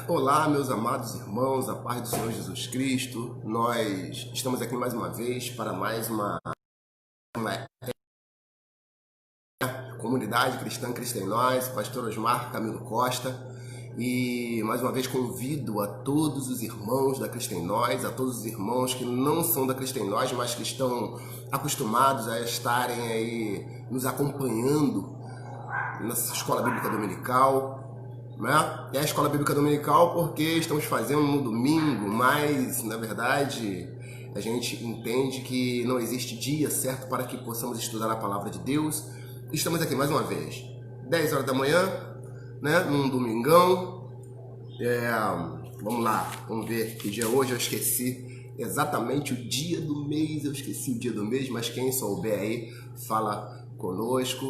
Olá, meus amados irmãos, a paz do Senhor Jesus Cristo. Nós estamos aqui mais uma vez para mais uma comunidade cristã Cristo em Nós, pastor Osmar Camilo Costa. E mais uma vez convido a todos os irmãos da Cristo em Nós, a todos os irmãos que não são da Cristo em Nós, mas que estão acostumados a estarem aí nos acompanhando nessa escola bíblica dominical. Né? É a escola bíblica dominical porque estamos fazendo no domingo, mas na verdade a gente entende que não existe dia certo para que possamos estudar a palavra de Deus. Estamos aqui mais uma vez, 10 horas da manhã, né? Num domingão. Vamos lá, vamos ver que dia é hoje. Eu esqueci exatamente o dia do mês, mas quem souber aí fala conosco.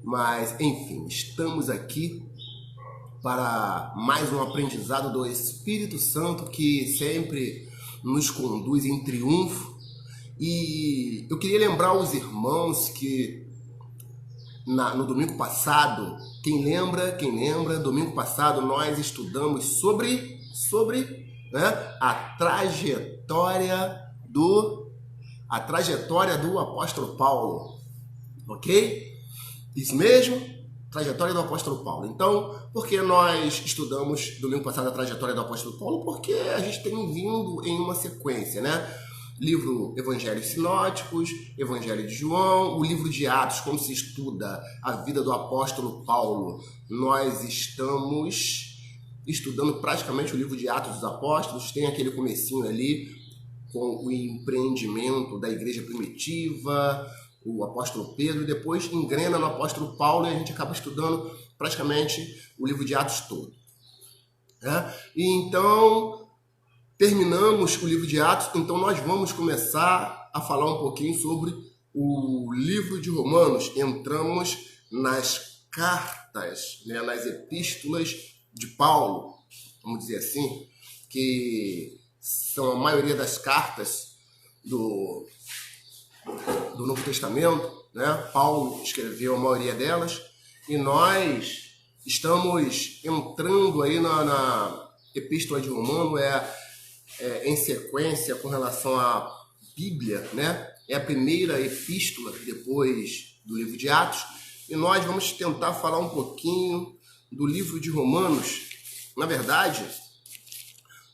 Mas enfim, estamos aqui para mais um aprendizado do Espírito Santo que sempre nos conduz em triunfo. E eu queria lembrar os irmãos que no domingo passado, quem lembra, domingo passado nós estudamos sobre né, a trajetória do apóstolo Paulo, ok? Isso mesmo? Trajetória do apóstolo Paulo. Então, por que nós estudamos domingo passado a trajetória do apóstolo Paulo? Porque a gente tem vindo em uma sequência, né? Livro Evangelhos Sinóticos, Evangelho de João, o livro de Atos, como se estuda a vida do apóstolo Paulo. Nós estamos estudando praticamente o livro de Atos dos Apóstolos, tem aquele comecinho ali com o empreendimento da igreja primitiva, o apóstolo Pedro, e depois engrena no apóstolo Paulo e a gente acaba estudando praticamente o livro de Atos todo. E então, terminamos o livro de Atos, então nós vamos começar a falar um pouquinho sobre o livro de Romanos. Entramos nas cartas, né, nas epístolas de Paulo, vamos dizer assim, que são a maioria das cartas do Novo Testamento, né? Paulo escreveu a maioria delas e nós estamos entrando aí na Epístola de Romanos, em sequência com relação à Bíblia, né? É a primeira epístola depois do livro de Atos e nós vamos tentar falar um pouquinho do livro de Romanos. Na verdade,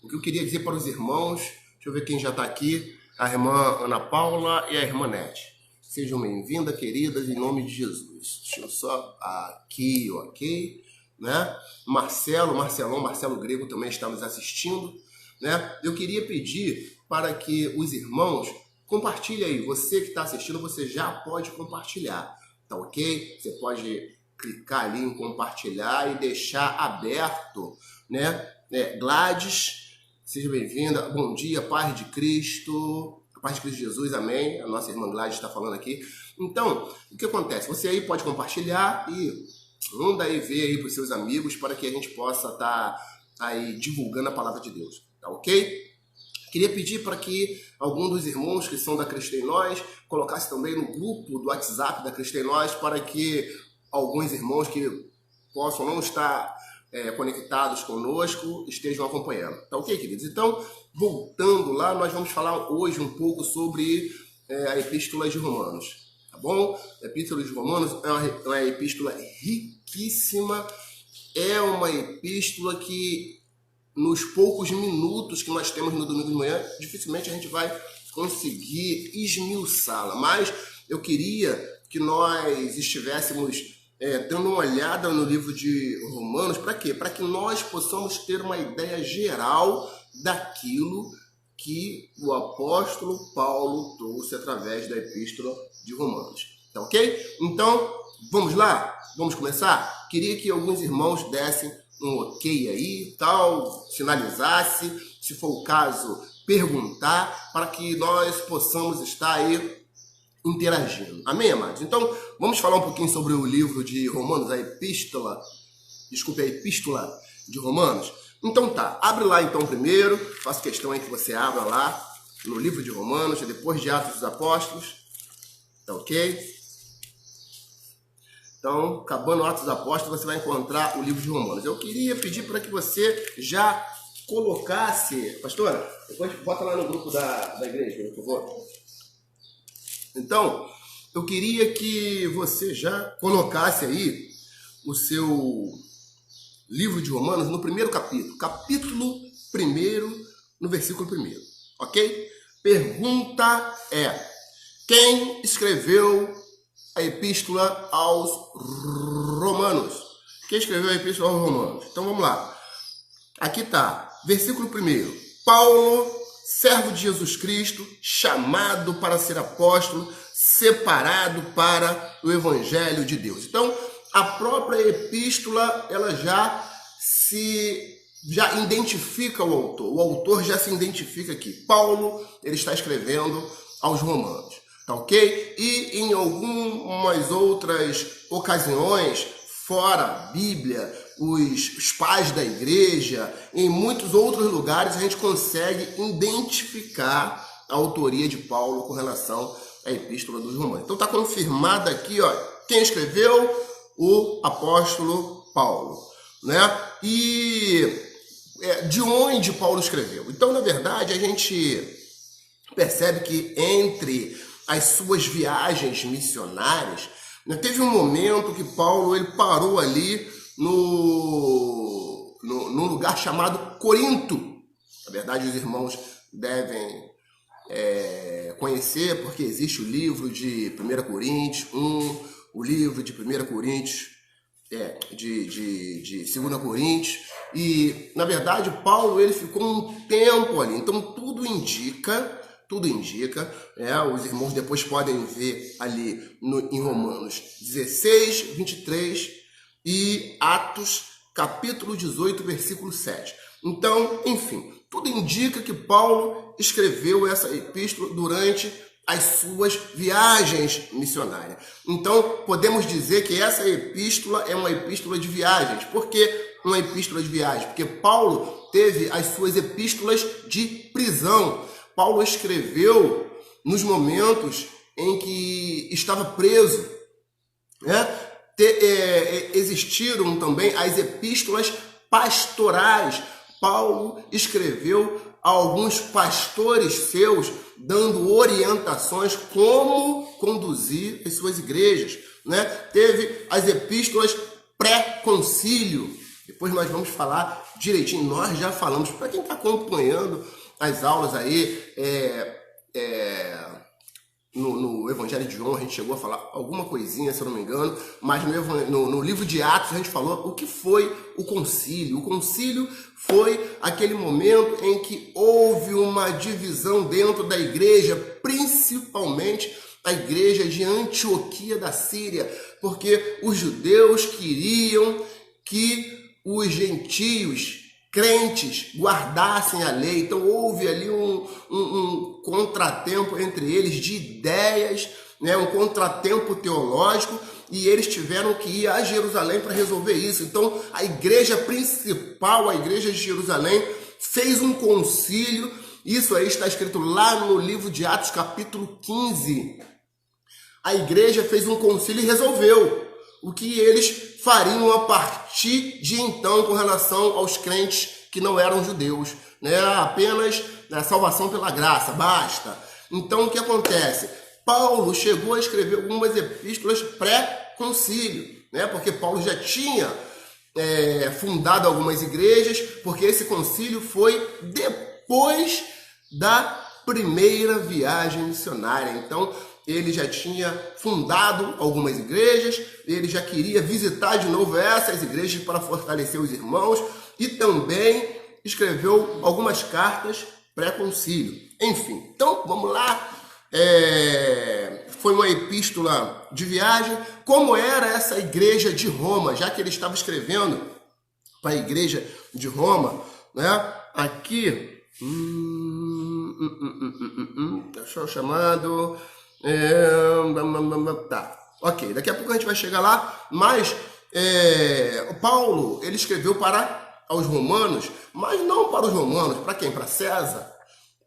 o que eu queria dizer para os irmãos, deixa eu ver quem já está aqui, a irmã Ana Paula e a irmã Nete. Sejam bem-vindas, queridas, em nome de Jesus. Deixa eu só aqui, ok? Né? Marcelo Grego também está nos assistindo. Né? Eu queria pedir para que os irmãos compartilhem aí. Você que está assistindo, você já pode compartilhar, tá ok? Você pode clicar ali em compartilhar e deixar aberto, né? Gladys, seja bem-vinda. Bom dia, paz de Cristo. Paz de Cristo Jesus, amém. A nossa irmã Gladys está falando aqui. Então, o que acontece? Você aí pode compartilhar e manda aí ver aí para os seus amigos para que a gente possa estar aí divulgando a palavra de Deus, tá ok? Queria pedir para que algum dos irmãos que são da Cristo em Nós colocasse também no grupo do WhatsApp da Cristo em Nós para que alguns irmãos que possam não estar conectados conosco estejam acompanhando, tá ok, queridos? Então, voltando lá, nós vamos falar hoje um pouco sobre a Epístola de Romanos, tá bom? A Epístola de Romanos é uma epístola riquíssima, é uma epístola que nos poucos minutos que nós temos no domingo de manhã, dificilmente a gente vai conseguir esmiuçá-la, mas eu queria que nós estivéssemos dando uma olhada no livro de Romanos, para quê? Para que nós possamos ter uma ideia geral daquilo que o apóstolo Paulo trouxe através da Epístola de Romanos. Tá ok? Então, vamos lá? Vamos começar? Queria que alguns irmãos dessem um ok aí, tal, sinalizasse, se for o caso, perguntar, para que nós possamos estar aí interagindo. Amém, amados? Então, vamos falar um pouquinho sobre o livro de Romanos, a Epístola de Romanos. Então tá, abre lá então primeiro, faço questão aí que você abra lá no livro de Romanos, depois de Atos dos Apóstolos, tá ok? Então, acabando Atos dos Apóstolos, você vai encontrar o livro de Romanos. Eu queria pedir para que você já colocasse... Pastora, depois bota lá no grupo da igreja, por favor. Então, eu queria que você já colocasse aí o seu livro de Romanos no primeiro capítulo. Capítulo 1, no versículo 1. Ok? Pergunta é: quem escreveu a epístola aos Romanos? Quem escreveu a epístola aos Romanos? Então vamos lá. Aqui está, versículo 1. Paulo, servo de Jesus Cristo, chamado para ser apóstolo, separado para o evangelho de Deus. Então, a própria epístola, ela já identifica o autor. O autor já se identifica aqui. Paulo, ele está escrevendo aos Romanos. Tá ok? E em algumas outras ocasiões, fora a Bíblia, os pais da igreja, em muitos outros lugares, a gente consegue identificar a autoria de Paulo com relação à epístola dos Romanos. Então está confirmada aqui, ó, quem escreveu? O apóstolo Paulo, né? E de onde Paulo escreveu? Então, na verdade, a gente percebe que entre as suas viagens missionárias, né, teve um momento que Paulo ele parou ali num lugar chamado Corinto. Na verdade, os irmãos devem conhecer, porque existe o livro de 1 Coríntios 1, o livro de 1 Coríntios, de 2 Coríntios, e, na verdade, Paulo ele ficou um tempo ali. Então, tudo indica, os irmãos depois podem ver ali em Romanos 16, 23 e Atos, capítulo 18, versículo 7. Então, enfim, tudo indica que Paulo escreveu essa epístola durante as suas viagens missionárias. Então, podemos dizer que essa epístola é uma epístola de viagens. Por que uma epístola de viagem? Porque Paulo teve as suas epístolas de prisão. Paulo escreveu nos momentos em que estava preso, né? Existiram também as epístolas pastorais. Paulo escreveu a alguns pastores seus, dando orientações como conduzir as suas igrejas, né? Teve as epístolas pré-concílio. Depois nós vamos falar direitinho. Nós já falamos, para quem está acompanhando as aulas aí, no Evangelho de João, a gente chegou a falar alguma coisinha, se eu não me engano, mas no livro de Atos a gente falou o que foi o concílio. O concílio foi aquele momento em que houve uma divisão dentro da igreja, principalmente a igreja de Antioquia da Síria, porque os judeus queriam que os gentios crentes guardassem a lei. Então houve ali um contratempo entre eles de ideias, né? Um contratempo teológico, e eles tiveram que ir a Jerusalém para resolver isso. Então a igreja principal, a igreja de Jerusalém, fez um concílio. Isso aí está escrito lá no livro de Atos, capítulo 15. A igreja fez um concílio e resolveu o que eles fariam a partir de então com relação aos crentes que não eram judeus, né? Apenas a salvação pela graça, basta. Então o que acontece? Paulo chegou a escrever algumas epístolas pré-concílio, né? Porque Paulo já tinha fundado algumas igrejas, porque esse concílio foi depois da primeira viagem missionária. Então ele já tinha fundado algumas igrejas, ele já queria visitar de novo essas igrejas para fortalecer os irmãos, e também escreveu algumas cartas pré-concílio. Enfim, então vamos lá. Foi uma epístola de viagem. Como era essa igreja de Roma, já que ele estava escrevendo para a igreja de Roma, né? Aqui, deixa eu chamado... Tá, ok, daqui a pouco a gente vai chegar lá, mas Paulo, ele escreveu para os romanos, mas não para os romanos, para quem? Para César?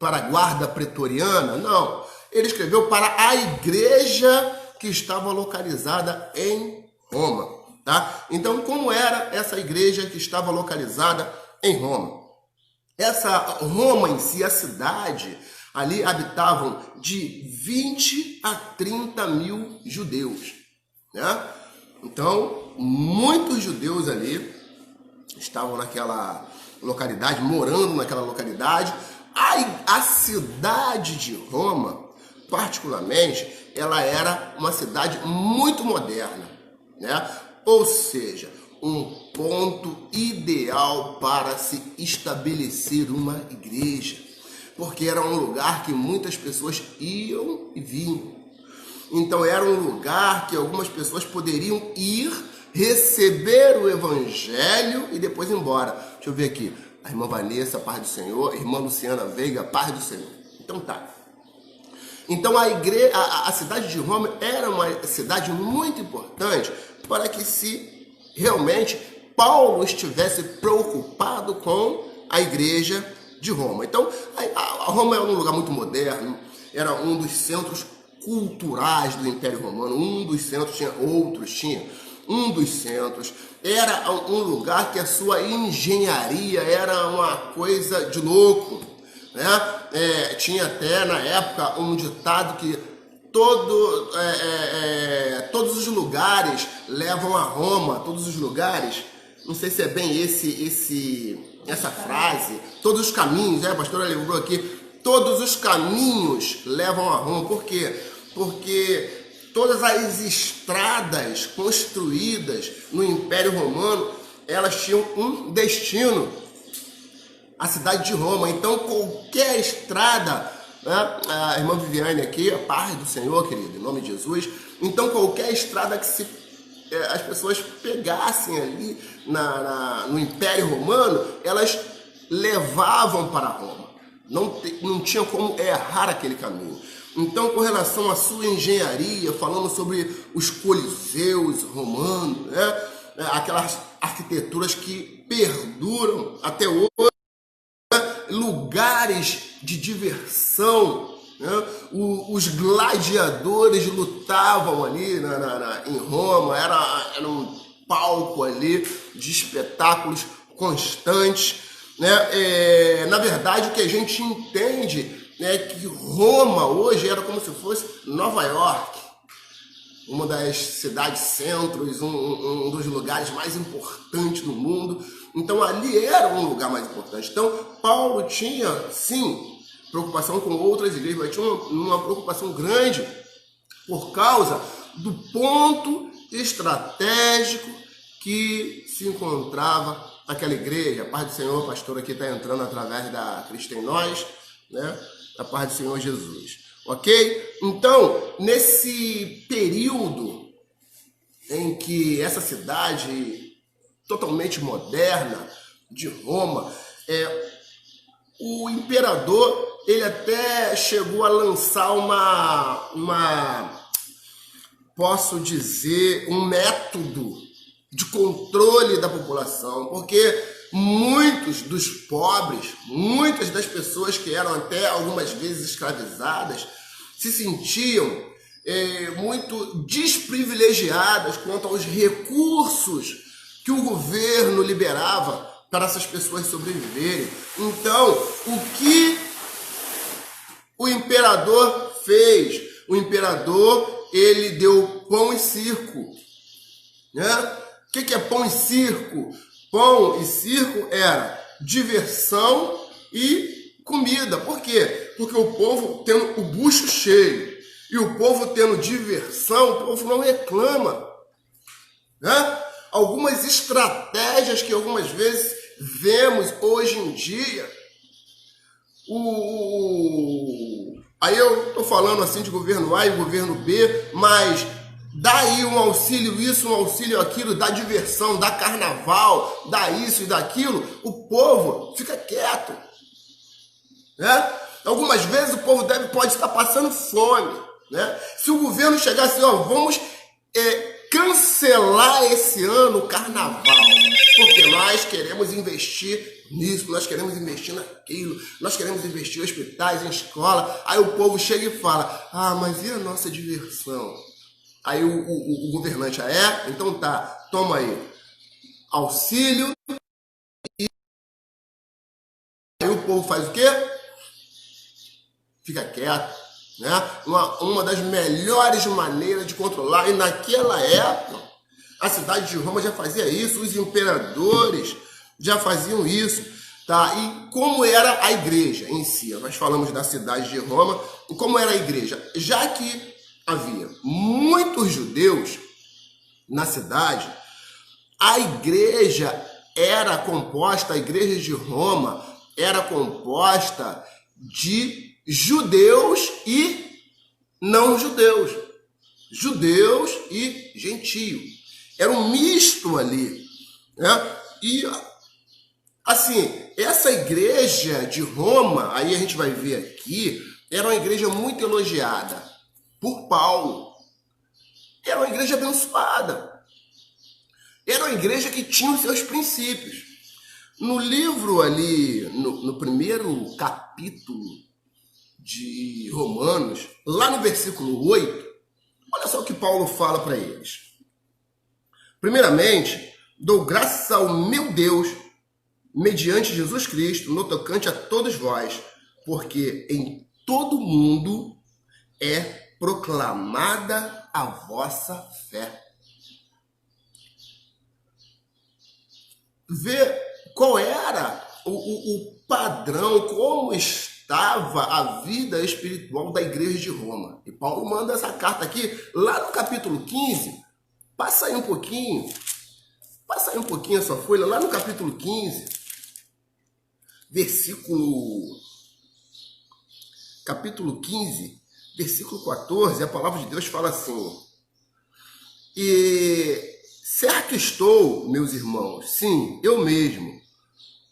Para a guarda pretoriana? Não, ele escreveu para a igreja que estava localizada em Roma, tá? Então, como era essa igreja que estava localizada em Roma? Essa Roma em si, a cidade, ali habitavam de 20 a 30 mil judeus, né? Então, muitos judeus ali estavam naquela localidade, morando naquela localidade. A cidade de Roma, particularmente, ela era uma cidade muito moderna, né? Ou seja, um ponto ideal para se estabelecer uma igreja, porque era um lugar que muitas pessoas iam e vinham. Então era um lugar que algumas pessoas poderiam ir, receber o evangelho e depois ir embora. Deixa eu ver aqui. A irmã Vanessa, paz do Senhor. A irmã Luciana Veiga, paz do Senhor. Então tá. Então a cidade de Roma era uma cidade muito importante para que se realmente Paulo estivesse preocupado com a igreja de Roma. Então a Roma era um lugar muito moderno, era um dos centros culturais do Império Romano, um dos centros, tinha um dos centros, era um lugar que a sua engenharia era uma coisa de louco, né? Tinha até na época um ditado que todos os lugares levam a Roma, todos os lugares, não sei se é bem essa frase, todos os caminhos, a pastora lembrou aqui, todos os caminhos levam a Roma. Por quê? Porque todas as estradas construídas no Império Romano, elas tinham um destino, a cidade de Roma. Então qualquer estrada, né? A irmã Viviane aqui, a paz do Senhor, querido, em nome de Jesus. Então qualquer estrada que as pessoas pegassem ali no Império Romano, elas levavam para Roma. Não tinha como errar aquele caminho. Então, com relação à sua engenharia, falando sobre os coliseus romanos, né? Aquelas arquiteturas que perduram até hoje, né? Lugares de diversão, né? Os gladiadores lutavam ali em Roma, era um palco ali de espetáculos constantes, né? Na verdade, o que a gente entende é que Roma hoje era como se fosse Nova York, uma das cidades centros, um dos lugares mais importantes do mundo. Então ali era um lugar mais importante. Então Paulo tinha, sim, preocupação com outras igrejas, mas tinha uma preocupação grande por causa do ponto estratégico que se encontrava aquela igreja. A paz do Senhor, a pastora aqui está entrando através da Cristo em Nós, né? A paz do Senhor Jesus, ok? Então, nesse período em que essa cidade totalmente moderna de Roma, o imperador, ele até chegou a lançar posso dizer, um método de controle da população, porque muitos dos pobres, muitas das pessoas que eram até algumas vezes escravizadas, se sentiam muito desprivilegiadas quanto aos recursos que o governo liberava para essas pessoas sobreviverem. Então, o que o imperador fez? O imperador, ele deu pão e circo, né? O que é pão e circo? Pão e circo era diversão e comida. Por quê? Porque o povo tendo o bucho cheio e o povo tendo diversão, o povo não reclama, né? Algumas estratégias que algumas vezes vemos hoje em dia, aí eu estou falando assim de governo A e governo B, mas daí um auxílio isso, um auxílio aquilo, dá diversão, dá carnaval, dá isso e daquilo, o povo fica quieto, né? Algumas vezes o povo pode estar passando fome, né? Se o governo chegar assim, ó, vamos cancelar esse ano o carnaval, porque nós queremos investir nisso, nós queremos investir naquilo, nós queremos investir em hospitais, em escola, aí o povo chega e fala, mas e a nossa diversão? Aí o governante, então tá, toma aí, auxílio. E aí o povo faz o quê? Fica quieto, né? Uma das melhores maneiras de controlar, e naquela época, a cidade de Roma já fazia isso, os imperadores já faziam isso, tá? E como era a igreja em si? Nós falamos da cidade de Roma, e como era a igreja? Já que havia muitos judeus na cidade, a igreja de Roma era composta de judeus e não judeus, judeus e gentios. Era um misto ali, né? E assim, essa igreja de Roma, aí a gente vai ver aqui, era uma igreja muito elogiada por Paulo. Era uma igreja abençoada. Era uma igreja que tinha os seus princípios. No livro ali, no primeiro capítulo de Romanos, lá no versículo 8, olha só o que Paulo fala para eles. Primeiramente, dou graças ao meu Deus, mediante Jesus Cristo, no tocante a todos vós, porque em todo mundo é proclamada a vossa fé. Vê qual era o padrão, como estava a vida espiritual da igreja de Roma. E Paulo manda essa carta aqui, lá no capítulo 15, passa aí um pouquinho a sua folha, lá no capítulo 15, capítulo 15, versículo 14, a palavra de Deus fala assim: e certo estou, meus irmãos, sim, eu mesmo,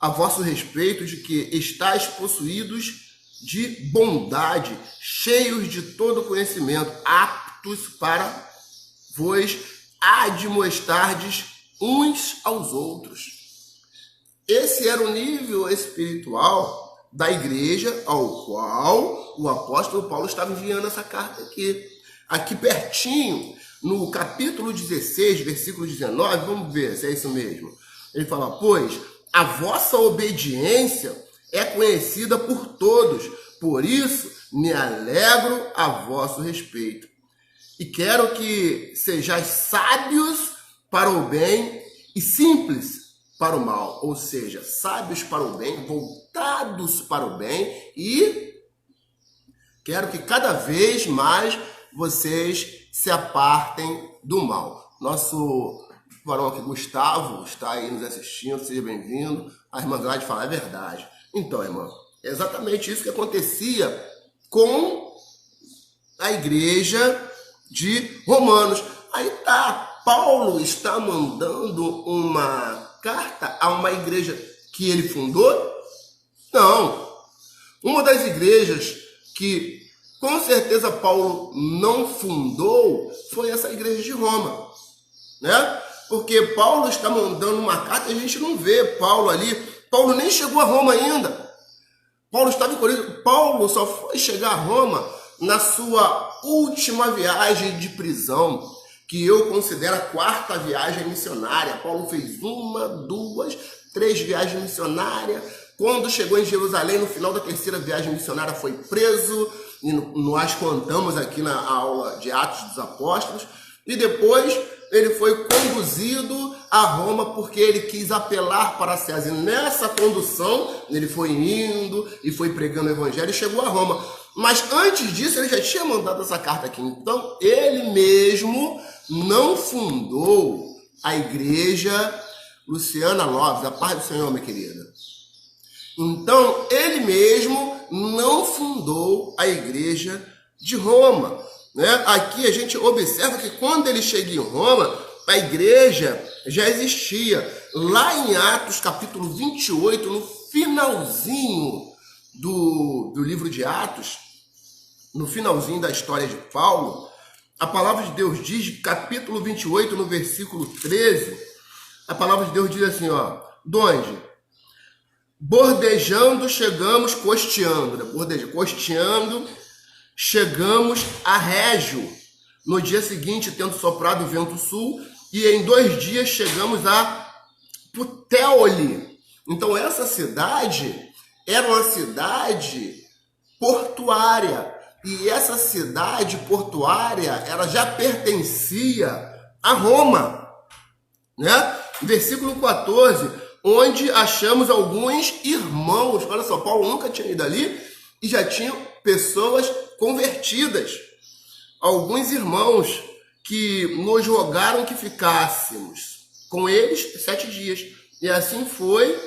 a vosso respeito, de que estáis possuídos de bondade, cheios de todo conhecimento, aptos para vos admoestardes uns aos outros. Esse era o nível espiritual da igreja ao qual o apóstolo Paulo estava enviando essa carta aqui. Aqui pertinho, no capítulo 16, versículo 19, vamos ver se é isso mesmo. Ele fala: pois a vossa obediência é conhecida por todos, por isso me alegro a vosso respeito. E quero que sejais sábios para o bem e simples para o mal, ou seja, sábios para o bem, voltados para o bem, e quero que cada vez mais vocês se apartem do mal. Nosso varão aqui, Gustavo, está aí nos assistindo, seja bem-vindo. A irmã Gladys fala: é verdade. Então, irmã, é exatamente isso que acontecia com a igreja de Romanos. Aí tá, Paulo está mandando uma carta a uma igreja que ele fundou? Não. Uma das igrejas que com certeza Paulo não fundou foi essa igreja de Roma, né? Porque Paulo está mandando uma carta e a gente não vê Paulo ali. Paulo nem chegou a Roma ainda. Paulo estava em Corinto. Paulo só foi chegar a Roma na sua última viagem de prisão, que eu considero a quarta viagem missionária. Paulo fez 1, 2, 3 viagens missionárias. Quando chegou em Jerusalém, no final da terceira viagem missionária, foi preso. E nós contamos aqui na aula de Atos dos Apóstolos. E depois ele foi conduzido a Roma porque ele quis apelar para César. E nessa condução, ele foi indo e foi pregando o evangelho e chegou a Roma. Mas antes disso, ele já tinha mandado essa carta aqui. Então, ele mesmo não fundou a igreja. Luciana Lopes, a paz do Senhor, minha querida. Então, ele mesmo não fundou a igreja de Roma, né? Aqui a gente observa que quando ele chega em Roma, a igreja já existia. Lá em Atos, capítulo 28, no finalzinho do livro de Atos, no finalzinho da história de Paulo, a palavra de Deus diz, capítulo 28, no versículo 13, a palavra de Deus diz assim, ó: donde bordejando chegamos, costeando, chegamos a Régio, no dia seguinte, tendo soprado o vento sul, e em 2 dias chegamos a Puteoli. Então essa cidade era uma cidade portuária, e essa cidade portuária, ela já pertencia a Roma, né? Versículo 14, onde achamos alguns irmãos. Olha só, Paulo nunca tinha ido ali e já tinha pessoas convertidas. Alguns irmãos que nos rogaram que ficássemos com eles 7 dias. E assim foi.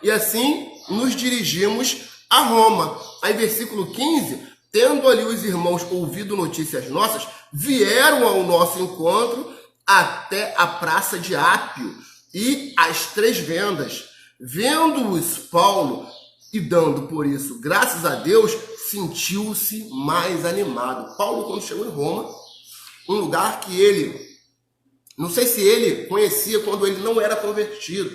E assim nos dirigimos a Roma. Aí versículo 15, tendo ali os irmãos ouvido notícias nossas, vieram ao nosso encontro até a praça de Ápio e as 3 vendas. Vendo-os Paulo e dando por isso graças a Deus, sentiu-se mais animado. Paulo, quando chegou em Roma, um lugar que ele, não sei se ele conhecia quando ele não era convertido,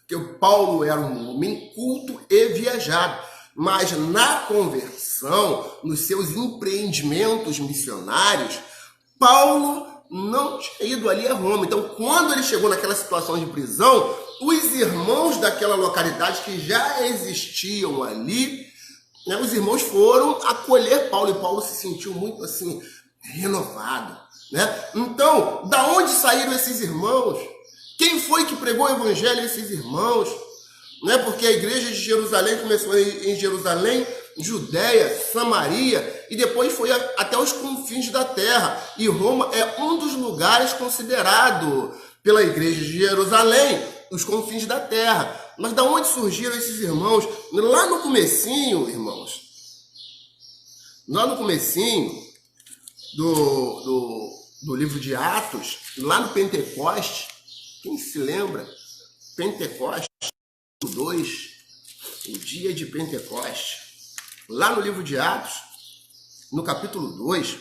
porque o Paulo era um homem culto e viajado, mas na conversão, nos seus empreendimentos missionários, Paulo não tinha ido ali a Roma. Então, quando ele chegou naquela situação de prisão, os irmãos daquela localidade que já existiam ali, né, os irmãos foram acolher Paulo, e Paulo se sentiu muito assim, renovado, né? Então, da onde saíram esses irmãos? Quem foi que pregou o evangelho a esses irmãos? Né? Porque a igreja de Jerusalém começou em Jerusalém, Judéia, Samaria, e depois foi até os confins da terra. E Roma é um dos lugares considerado pela igreja de Jerusalém os confins da terra. Mas da onde surgiram esses irmãos? Lá no comecinho, irmãos, lá no comecinho do livro de Atos, lá no Pentecoste, quem se lembra? Pentecoste 2, o dia de Pentecoste, lá no livro de Atos, no capítulo 2,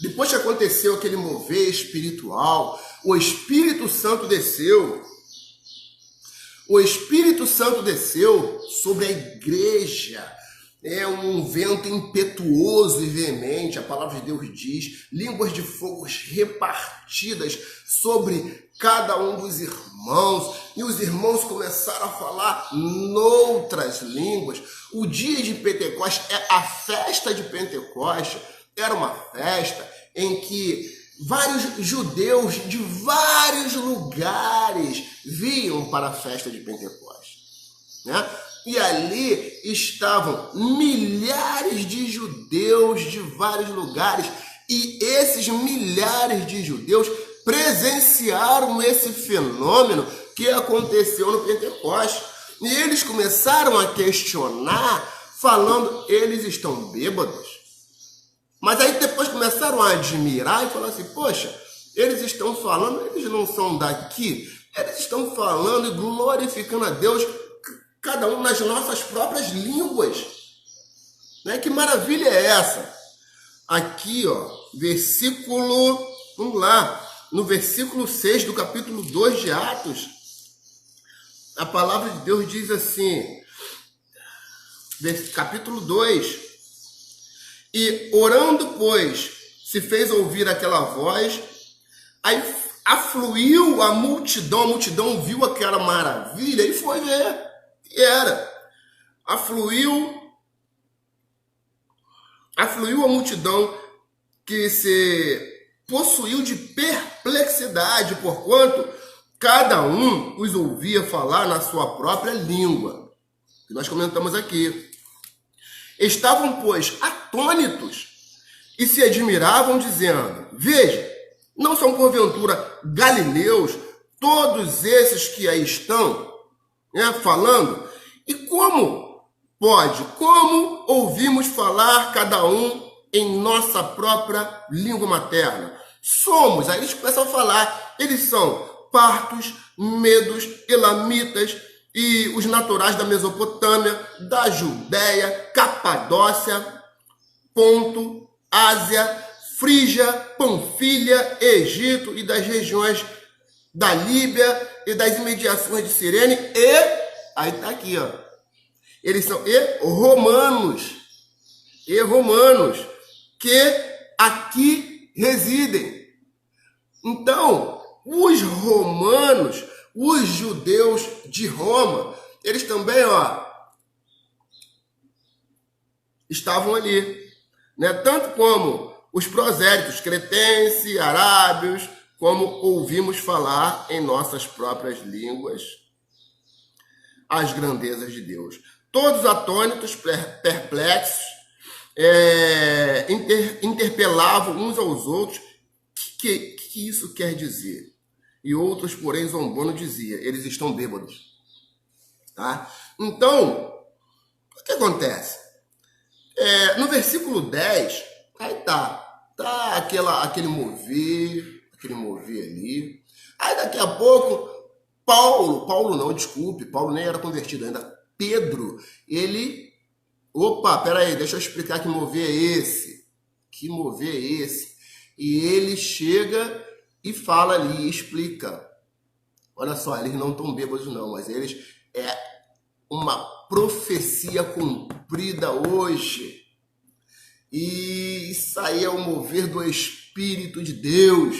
depois que aconteceu aquele mover espiritual, o Espírito Santo desceu. O Espírito Santo desceu sobre a igreja. É um vento impetuoso e veemente, a palavra de Deus diz, línguas de fogo repartidas sobre cada um dos irmãos, e os irmãos começaram a falar noutras línguas. O dia de Pentecostes, a festa de Pentecostes, era uma festa em que vários judeus de vários lugares vinham para a festa de Pentecostes, né? E ali estavam milhares de judeus de vários lugares, e esses milhares de judeus presenciaram esse fenômeno que aconteceu no Pentecostes. E eles começaram a questionar, falando, eles estão bêbados. Mas aí depois começaram a admirar e falaram assim, poxa, eles estão falando, eles não são daqui, eles estão falando e glorificando a Deus, cada um nas nossas próprias línguas. Né? Que maravilha é essa? Aqui, ó, versículo, vamos lá, no versículo 6 do capítulo 2 de Atos, a palavra de Deus diz assim, capítulo 2, e orando, pois, se fez ouvir aquela voz, aí afluiu a multidão viu aquela maravilha e foi ver. E era. Afluiu a multidão que se possuiu de perplexidade, porquanto cada um os ouvia falar na sua própria língua. Que nós comentamos aqui. Estavam, pois, atônitos e se admiravam, dizendo, veja, não são porventura galileus todos esses que aí estão, né, falando? E como ouvimos falar cada um em nossa própria língua materna? Somos, aí eles começam a falar, eles são partos, medos, elamitas, e os naturais da Mesopotâmia, da Judéia, Capadócia, Ponto, Ásia, Frígia, Panfilha, Egito e das regiões da Líbia e das imediações de Cirene e, aí tá aqui, ó, eles são romanos, que aqui residem. Então, os romanos, os judeus de Roma, eles também, estavam ali, né? Tanto como os prosélitos cretenses, arábios, como ouvimos falar em nossas próprias línguas as grandezas de Deus. Todos atônitos, perplexos, interpelavam uns aos outros. Que isso quer dizer? E outros, porém, zombando, dizia, eles estão bêbados. Tá? Então, o que acontece? No versículo 10, aí tá aquele mover ali. Aí daqui a pouco, Paulo nem era convertido ainda. Pedro, ele, peraí, deixa eu explicar que mover é esse. E ele chega e fala ali, explica. Olha só, eles não estão bêbados não, mas eles uma profecia cumprida hoje. E isso aí é o mover do Espírito de Deus.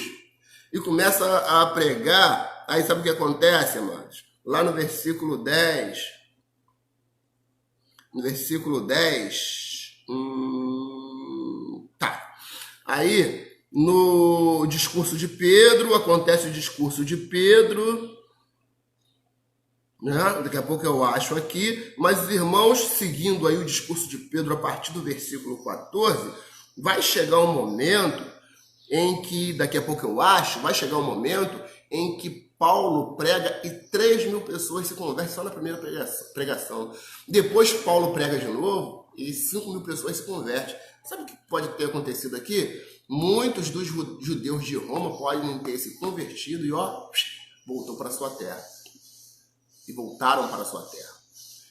E começa a pregar. Aí sabe o que acontece, amados? Lá no versículo 10. Aí, no discurso de Pedro, acontece o discurso de Pedro, né? Daqui a pouco eu acho aqui, mas os irmãos, seguindo aí o discurso de Pedro a partir do versículo 14, vai chegar um momento em que, daqui a pouco eu acho, vai chegar um momento em que Paulo prega e 3.000 pessoas se convertem só na primeira pregação. Depois Paulo prega de novo e 5.000 pessoas se convertem. Sabe o que pode ter acontecido aqui? Muitos dos judeus de Roma podem ter se convertido e voltou para sua terra. E voltaram para sua terra.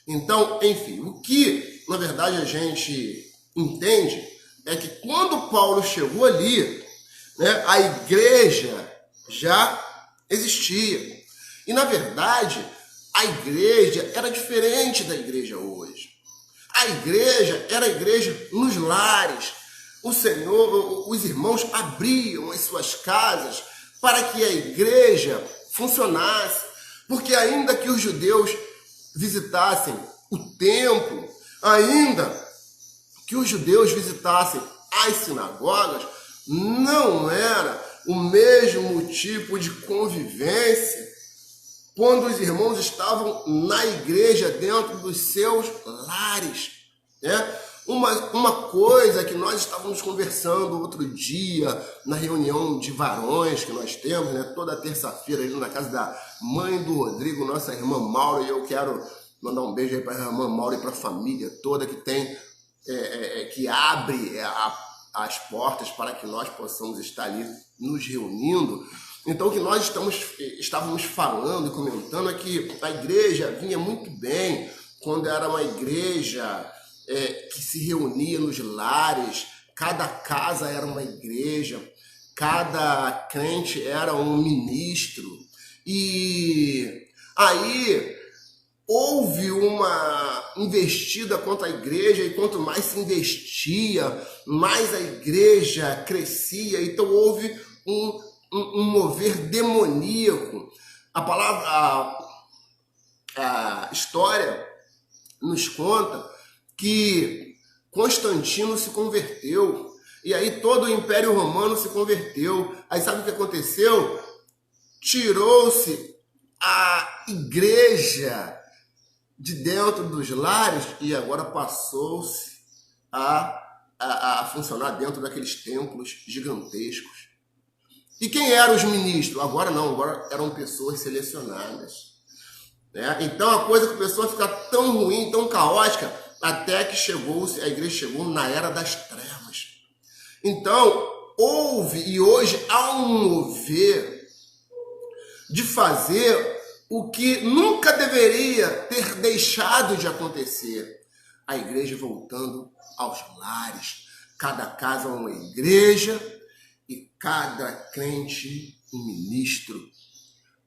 Então, enfim, o que, na verdade, a gente entende é que quando Paulo chegou ali, né, a igreja já existia. E, na verdade, a igreja era diferente da igreja hoje. A igreja era a igreja nos lares. O Senhor, os irmãos abriam as suas casas para que a igreja funcionasse. Porque ainda que os judeus visitassem o templo, ainda que os judeus visitassem as sinagogas, não era o mesmo tipo de convivência quando os irmãos estavam na igreja dentro dos seus lares, né? Uma coisa que nós estávamos conversando outro dia na reunião de varões que nós temos, né, toda terça-feira ali na casa da mãe do Rodrigo, nossa irmã Maura, e eu quero mandar um beijo aí para a irmã Maura e para a família toda que tem, que abre as portas para que nós possamos estar ali nos reunindo. Então, o que nós estávamos falando e comentando é que a igreja vinha muito bem quando era uma igreja que se reunia nos lares, cada casa era uma igreja, cada crente era um ministro. E aí houve uma investida contra a igreja, e quanto mais se investia, mais a igreja crescia. Então houve um mover demoníaco. A história nos conta que Constantino se converteu, e aí todo o Império Romano se converteu. Aí sabe o que aconteceu? Tirou-se a igreja de dentro dos lares e agora passou-se a funcionar dentro daqueles templos gigantescos. E quem eram os ministros? Agora não, agora eram pessoas selecionadas. Né? Então a coisa começou a ficar tão ruim, tão caótica, até que a igreja chegou na era das trevas. Então, houve, e hoje há um mover de fazer o que nunca deveria ter deixado de acontecer. A igreja voltando aos lares, cada casa uma igreja e cada crente um ministro,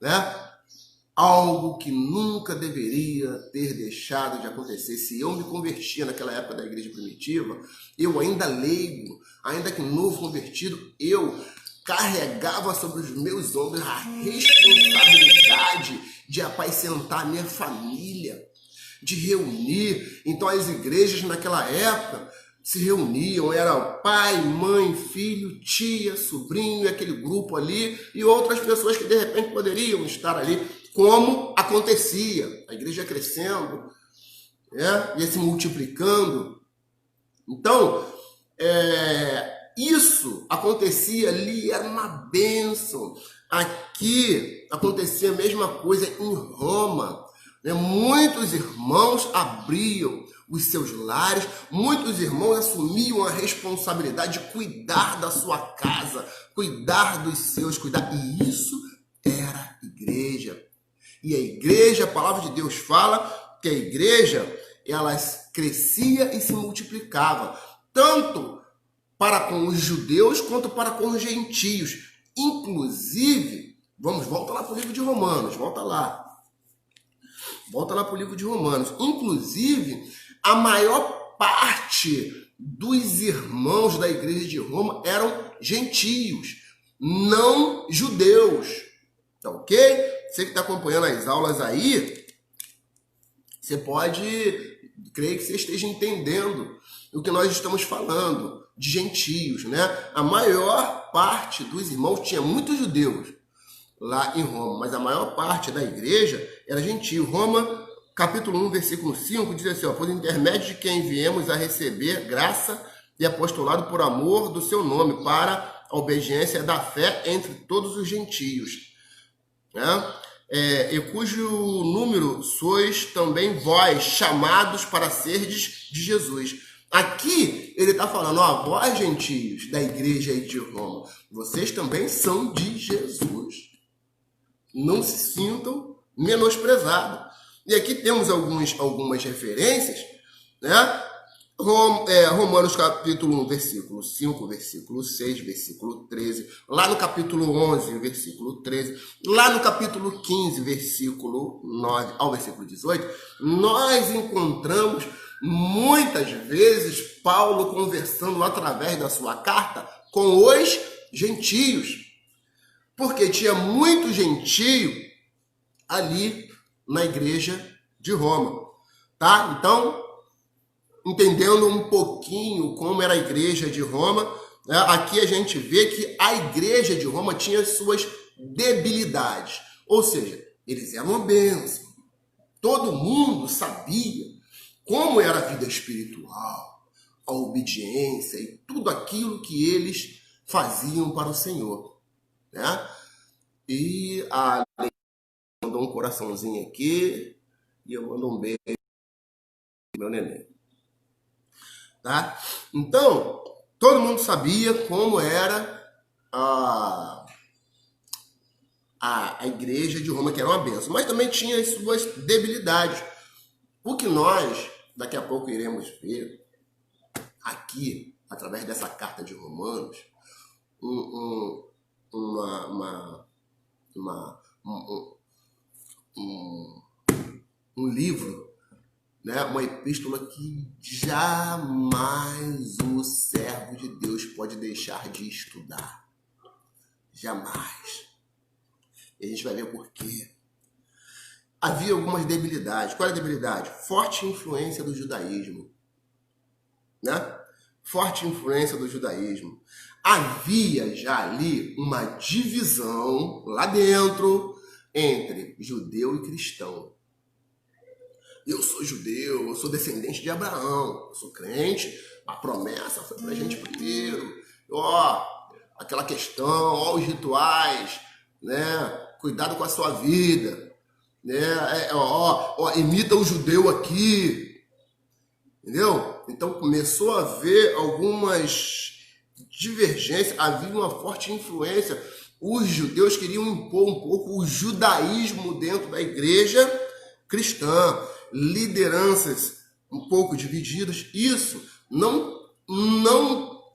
né? algo que nunca deveria ter deixado de acontecer. Se eu me convertia naquela época da igreja primitiva, eu ainda leigo, ainda que novo convertido, eu carregava sobre os meus ombros a responsabilidade de apacentar a minha família, de reunir. Então as igrejas naquela época se reuniam, era pai, mãe, filho, tia, sobrinho, aquele grupo ali, e outras pessoas que de repente poderiam estar ali, como acontecia, a igreja crescendo, ia se multiplicando. Então, isso acontecia ali, era uma bênção. Aqui acontecia a mesma coisa em Roma. Muitos irmãos abriam os seus lares, muitos irmãos assumiam a responsabilidade de cuidar da sua casa, cuidar dos seus, cuidar. E isso era igreja. E a igreja, a palavra de Deus fala que a igreja, ela crescia e se multiplicava, tanto para com os judeus quanto para com os gentios. Inclusive, volta lá para o livro de Romanos, volta lá para o livro de Romanos. Inclusive, a maior parte dos irmãos da igreja de Roma eram gentios, não judeus. Tá ok? Você que está acompanhando as aulas aí, você pode, creio que você esteja entendendo o que nós estamos falando, de gentios, né? A maior parte dos irmãos tinha muitos judeus lá em Roma, mas a maior parte da igreja era gentio. Roma, capítulo 1, versículo 5, diz assim, por intermédio de quem viemos a receber graça e apostolado por amor do seu nome, para a obediência da fé entre todos os gentios, né? E cujo número sois também vós, chamados para serdes de Jesus. Aqui ele está falando, vós gentios da igreja de Roma, vocês também são de Jesus. Não se sintam menosprezados. E aqui temos algumas referências, né? Romanos capítulo 1, versículo 5, versículo 6, versículo 13, lá no capítulo 11, versículo 13, lá no capítulo 15, versículo 9 ao versículo 18, nós encontramos muitas vezes Paulo conversando através da sua carta com os gentios, porque tinha muito gentio ali na igreja de Roma, tá? Então, entendendo um pouquinho como era a igreja de Roma, né? Aqui a gente vê que a igreja de Roma tinha suas debilidades, ou seja, eles eram uma bênção. Todo mundo sabia como era a vida espiritual, a obediência e tudo aquilo que eles faziam para o Senhor, né? E a mandou um coraçãozinho aqui e eu mando um beijo pro meu neném. Tá? Então, todo mundo sabia como era a igreja de Roma, que era uma bênção, mas também tinha as suas debilidades. O que nós, daqui a pouco, iremos ver aqui, através dessa carta de Romanos, um livro, né? Uma epístola que jamais o servo de Deus pode deixar de estudar. Jamais. E a gente vai ver por quê. Havia algumas debilidades. Qual é a debilidade? Forte influência do judaísmo, né? Forte influência do judaísmo. Havia já ali uma divisão lá dentro entre judeu e cristão. Eu sou judeu, eu sou descendente de Abraão, eu sou crente, a promessa foi pra gente primeiro. Aquela questão, os rituais, né? Cuidado com a sua vida, né? Imita o judeu aqui, entendeu? Então começou a haver algumas divergências, havia uma forte influência. Os judeus queriam impor um pouco o judaísmo dentro da igreja cristã, lideranças um pouco divididas. Isso não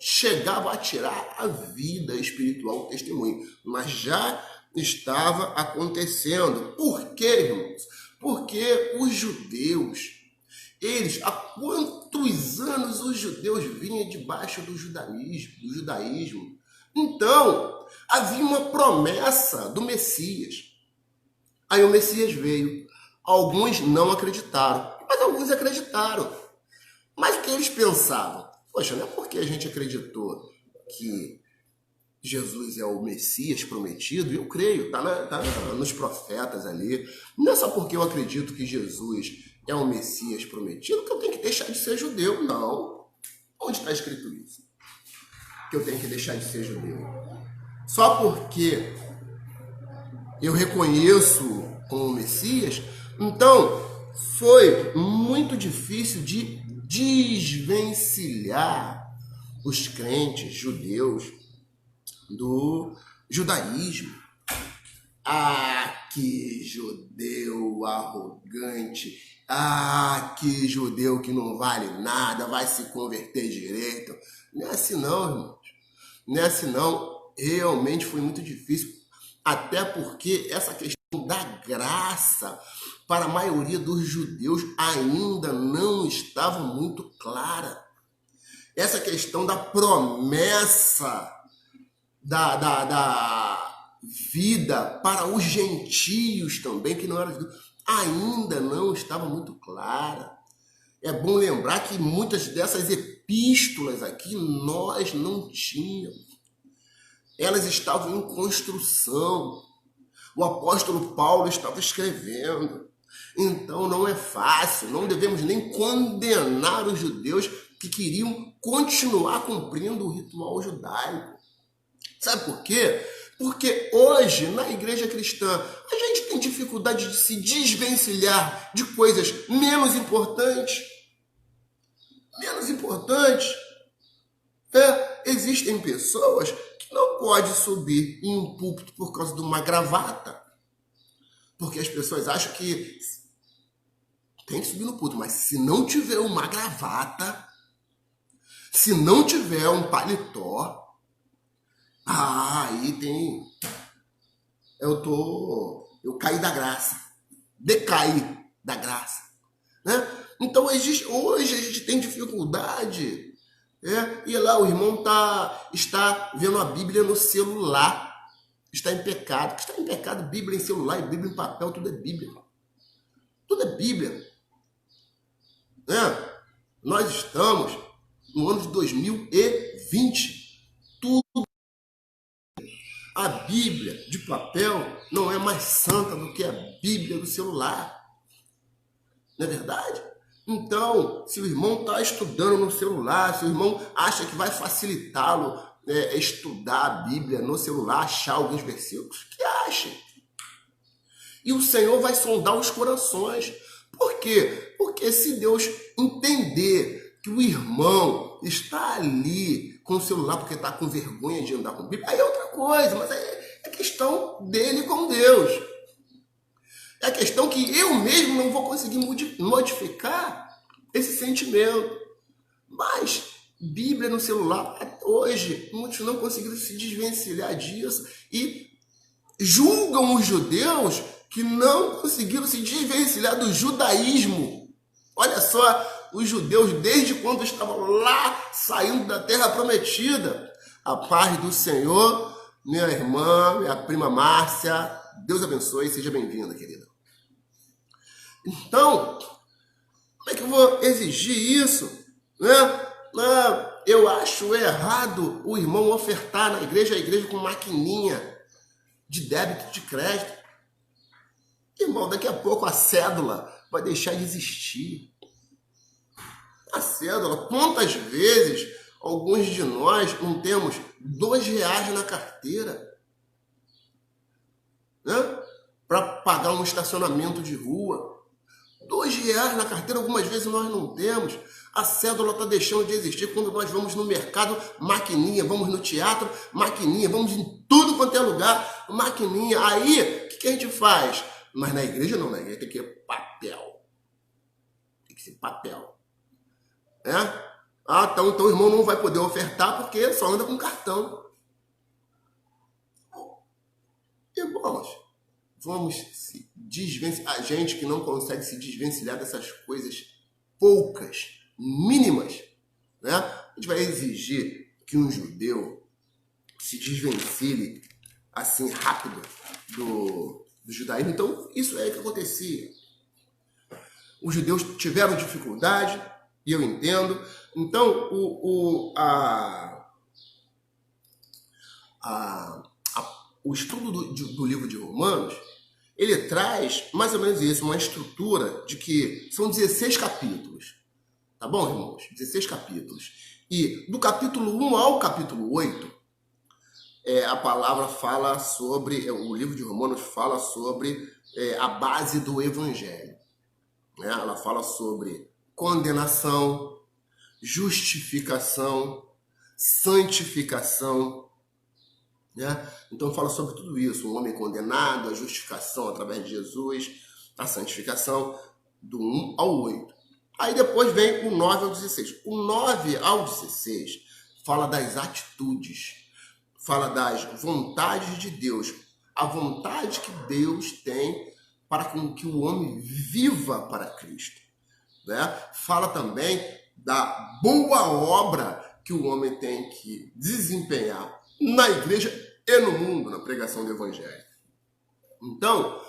chegava a tirar a vida espiritual do testemunho, mas já estava acontecendo. Por quê, irmãos? Porque os judeus, eles, há quantos anos os judeus vinham debaixo do judaísmo? Então, havia uma promessa do Messias. Aí o Messias veio. Alguns não acreditaram, mas alguns acreditaram. Mas o que eles pensavam? Poxa, não é porque a gente acreditou que Jesus é o Messias prometido, e eu creio, tá nos profetas ali. Não é só porque eu acredito que Jesus é o Messias prometido que eu tenho que deixar de ser judeu, não. Onde está escrito isso? Que eu tenho que deixar de ser judeu. Só porque eu reconheço como Messias, então foi muito difícil de desvencilhar os crentes judeus do judaísmo. Ah, que judeu arrogante! Ah, que judeu que não vale nada, vai se converter direito. Não é assim não, irmãos. Não é assim não. Realmente foi muito difícil. Até porque essa questão da graça para a maioria dos judeus ainda não estava muito clara. Essa questão da promessa da vida para os gentios também, que não eram judeus, ainda não estava muito clara. É bom lembrar que muitas dessas epístolas aqui nós não tínhamos. Elas estavam em construção. O apóstolo Paulo estava escrevendo. Então não é fácil, não devemos nem condenar os judeus que queriam continuar cumprindo o ritual judaico. Sabe por quê? Porque hoje, na igreja cristã, a gente tem dificuldade de se desvencilhar de coisas menos importantes. Menos importantes. Existem pessoas que não podem subir em um púlpito por causa de uma gravata. Porque as pessoas acham que tem que subir no púlpito, mas se não tiver uma gravata, se não tiver um paletó, aí tem... Eu caí da graça. Decaí da graça. Né? Então, hoje a gente tem dificuldade. E lá o irmão está vendo a Bíblia no celular. Está em pecado. O que está em pecado? Bíblia em celular e Bíblia em papel, tudo é Bíblia. Tudo é Bíblia. Nós estamos no ano de 2020. Tudo. A Bíblia de papel não é mais santa do que a Bíblia do celular. Não é verdade? Então, se o irmão está estudando no celular, se o irmão acha que vai facilitá-lo estudar a Bíblia no celular, achar alguns versículos, que ache. E o Senhor vai sondar os corações. Por quê? Porque se Deus entender que o irmão está ali com o celular porque está com vergonha de andar com a Bíblia, aí é outra coisa, mas é questão dele com Deus. É a questão que eu mesmo não vou conseguir modificar esse sentimento. Mas Bíblia no celular, hoje, muitos não conseguiram se desvencilhar disso e julgam os judeus que não conseguiram se desvencilhar do judaísmo. Olha só, os judeus, desde quando estavam lá, saindo da terra prometida. A paz do Senhor, minha irmã, minha prima Márcia, Deus abençoe, seja bem-vinda, querida. Então, como é que eu vou exigir isso? Eu acho errado o irmão ofertar na igreja, a igreja com maquininha de débito, de crédito. Irmão, daqui a pouco a cédula vai deixar de existir. A cédula, quantas vezes alguns de nós não temos R$2 na carteira, para pagar um estacionamento de rua? R$2 na carteira, algumas vezes nós não temos. A cédula está deixando de existir quando nós vamos no mercado, maquininha, vamos no teatro, maquininha, vamos em tudo quanto é lugar, maquininha. Aí, o que a gente faz? Mas na igreja não, na igreja tem que ser papel. Tem que ser papel. Então o irmão não vai poder ofertar porque só anda com cartão. Irmão, vamos se desvencilhar. A gente que não consegue se desvencilhar dessas coisas poucas, mínimas, né? A gente vai exigir que um judeu se desvencilhe assim rápido do judaísmo. Então, isso é o que acontecia. Os judeus tiveram dificuldade, e eu entendo. Então, o estudo do livro de Romanos, ele traz mais ou menos isso, uma estrutura de que são 16 capítulos. Tá bom, irmãos? 16 capítulos. E do capítulo 1 ao capítulo 8, a palavra fala sobre, o livro de Romanos fala sobre a base do evangelho. Né? Ela fala sobre condenação, justificação, santificação. Né? Então fala sobre tudo isso, o homem condenado, a justificação através de Jesus, a santificação do 1 ao 8. Aí depois vem o 9 ao 16. O 9 ao 16 fala das atitudes, fala das vontades de Deus, a vontade que Deus tem para que o homem viva para Cristo. Né? Fala também da boa obra que o homem tem que desempenhar na igreja e no mundo, na pregação do evangelho. Então,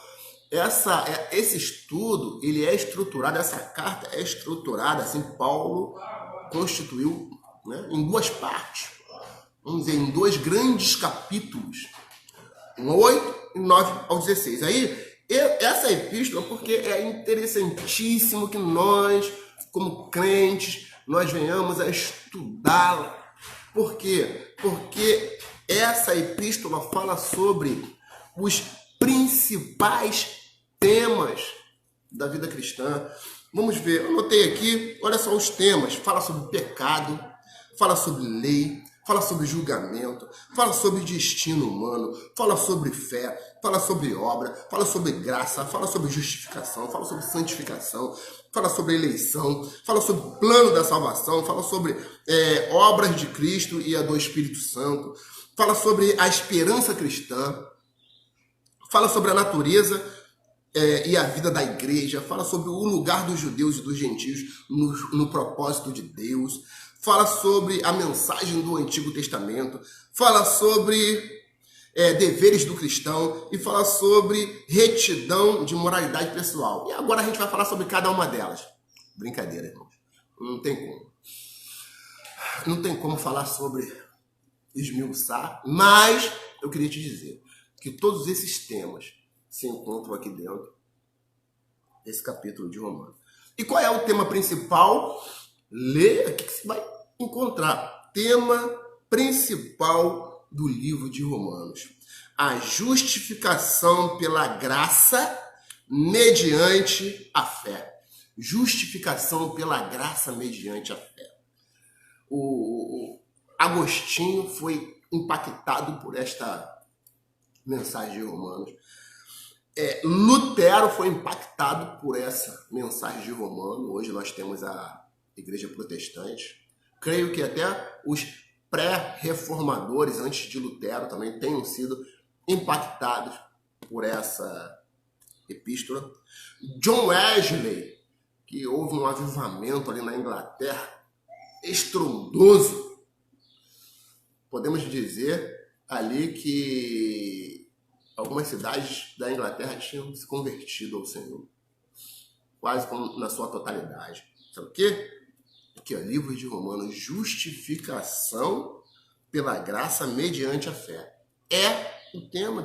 esse estudo, ele é estruturado, essa carta é estruturada, assim, Paulo constituiu, né, em duas partes. Vamos dizer, em dois grandes capítulos. 1 ao 8 e 9 ao 16. Aí, essa epístola, porque é interessantíssimo que nós, como crentes, nós venhamos a estudá-la. Por quê? Porque essa epístola fala sobre os principais temas da vida cristã. Vamos ver, eu anotei aqui, olha só os temas. Fala sobre pecado, fala sobre lei, fala sobre julgamento, fala sobre destino humano, fala sobre fé, fala sobre obra, fala sobre graça, fala sobre justificação, fala sobre santificação, fala sobre eleição, fala sobre o plano da salvação, fala sobre obras de Cristo e a do Espírito Santo, fala sobre a esperança cristã, fala sobre a natureza e a vida da igreja, fala sobre o lugar dos judeus e dos gentios no propósito de Deus, fala sobre a mensagem do Antigo Testamento, fala sobre deveres do cristão e fala sobre retidão de moralidade pessoal. E agora a gente vai falar sobre cada uma delas. Brincadeira, irmãos. Não tem como. Não tem como falar sobre esmiuçar, mas eu queria te dizer que todos esses temas se encontram aqui dentro desse capítulo de Romanos. E qual é o tema principal? Lê aqui que você vai encontrar. Tema principal do livro de Romanos: a justificação pela graça mediante a fé. Justificação pela graça mediante a fé. O Agostinho foi impactado por esta mensagem de Romanos. Lutero foi impactado por essa mensagem de Romano. Hoje nós temos a Igreja Protestante. Creio que até os pré-reformadores antes de Lutero também tenham sido impactados por essa epístola. John Wesley, que houve um avivamento ali na Inglaterra estrondoso. Podemos dizer ali que algumas cidades da Inglaterra tinham se convertido ao Senhor, quase como na sua totalidade. Sabe o quê? Aqui, ó, livro de Romanos, justificação pela graça mediante a fé. É o tema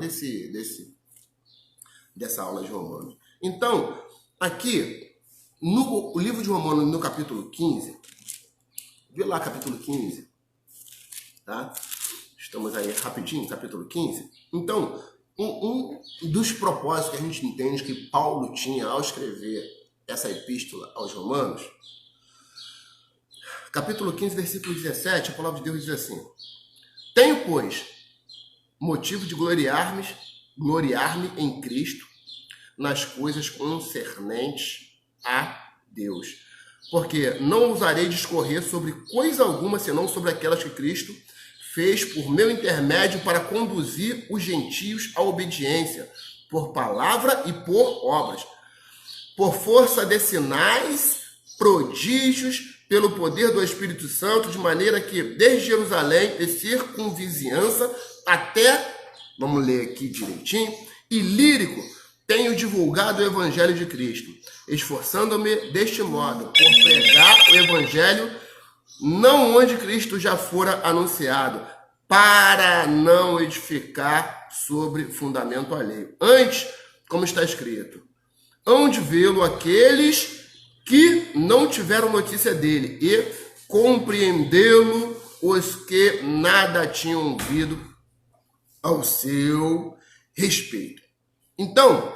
dessa aula de Romanos. Então, aqui, no livro de Romanos, no capítulo 15, vê lá capítulo 15, tá? Estamos aí rapidinho, capítulo 15. Então, um dos propósitos que a gente entende que Paulo tinha ao escrever essa epístola aos Romanos, capítulo 15, versículo 17, a palavra de Deus diz assim: tenho, pois, motivo de gloriar-me em Cristo nas coisas concernentes a Deus. Porque não ousarei discorrer sobre coisa alguma, senão sobre aquelas que Cristo fez por meu intermédio para conduzir os gentios à obediência, por palavra e por obras, por força de sinais, prodígios, pelo poder do Espírito Santo, de maneira que desde Jerusalém e circunvizinhança até, vamos ler aqui direitinho, Ilírico, tenho divulgado o Evangelho de Cristo, esforçando-me deste modo por pregar o Evangelho não onde Cristo já fora anunciado, para não edificar sobre fundamento alheio. Antes, como está escrito, hão de vê-lo aqueles que não tiveram notícia dele e compreendê-lo os que nada tinham ouvido ao seu respeito. Então,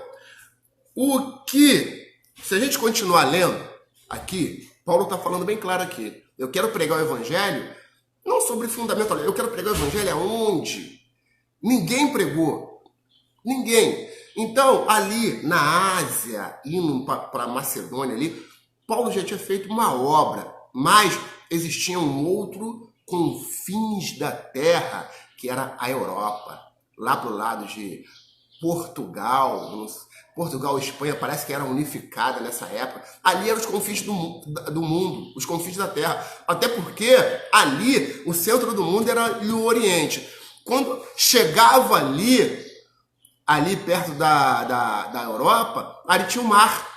se a gente continuar lendo aqui, Paulo está falando bem claro aqui. Eu quero pregar o evangelho não sobre fundamento, eu quero pregar o evangelho aonde ninguém pregou. Ninguém. Então, ali na Ásia, indo para a Macedônia ali, Paulo já tinha feito uma obra, mas existia um outro confins da terra, que era a Europa, lá para o lado de Portugal e Espanha, parece que era unificada nessa época. Ali eram os confins do mundo, os confins da terra. Até porque ali o centro do mundo era o Oriente. Quando chegava ali perto da Europa, ali tinha o mar.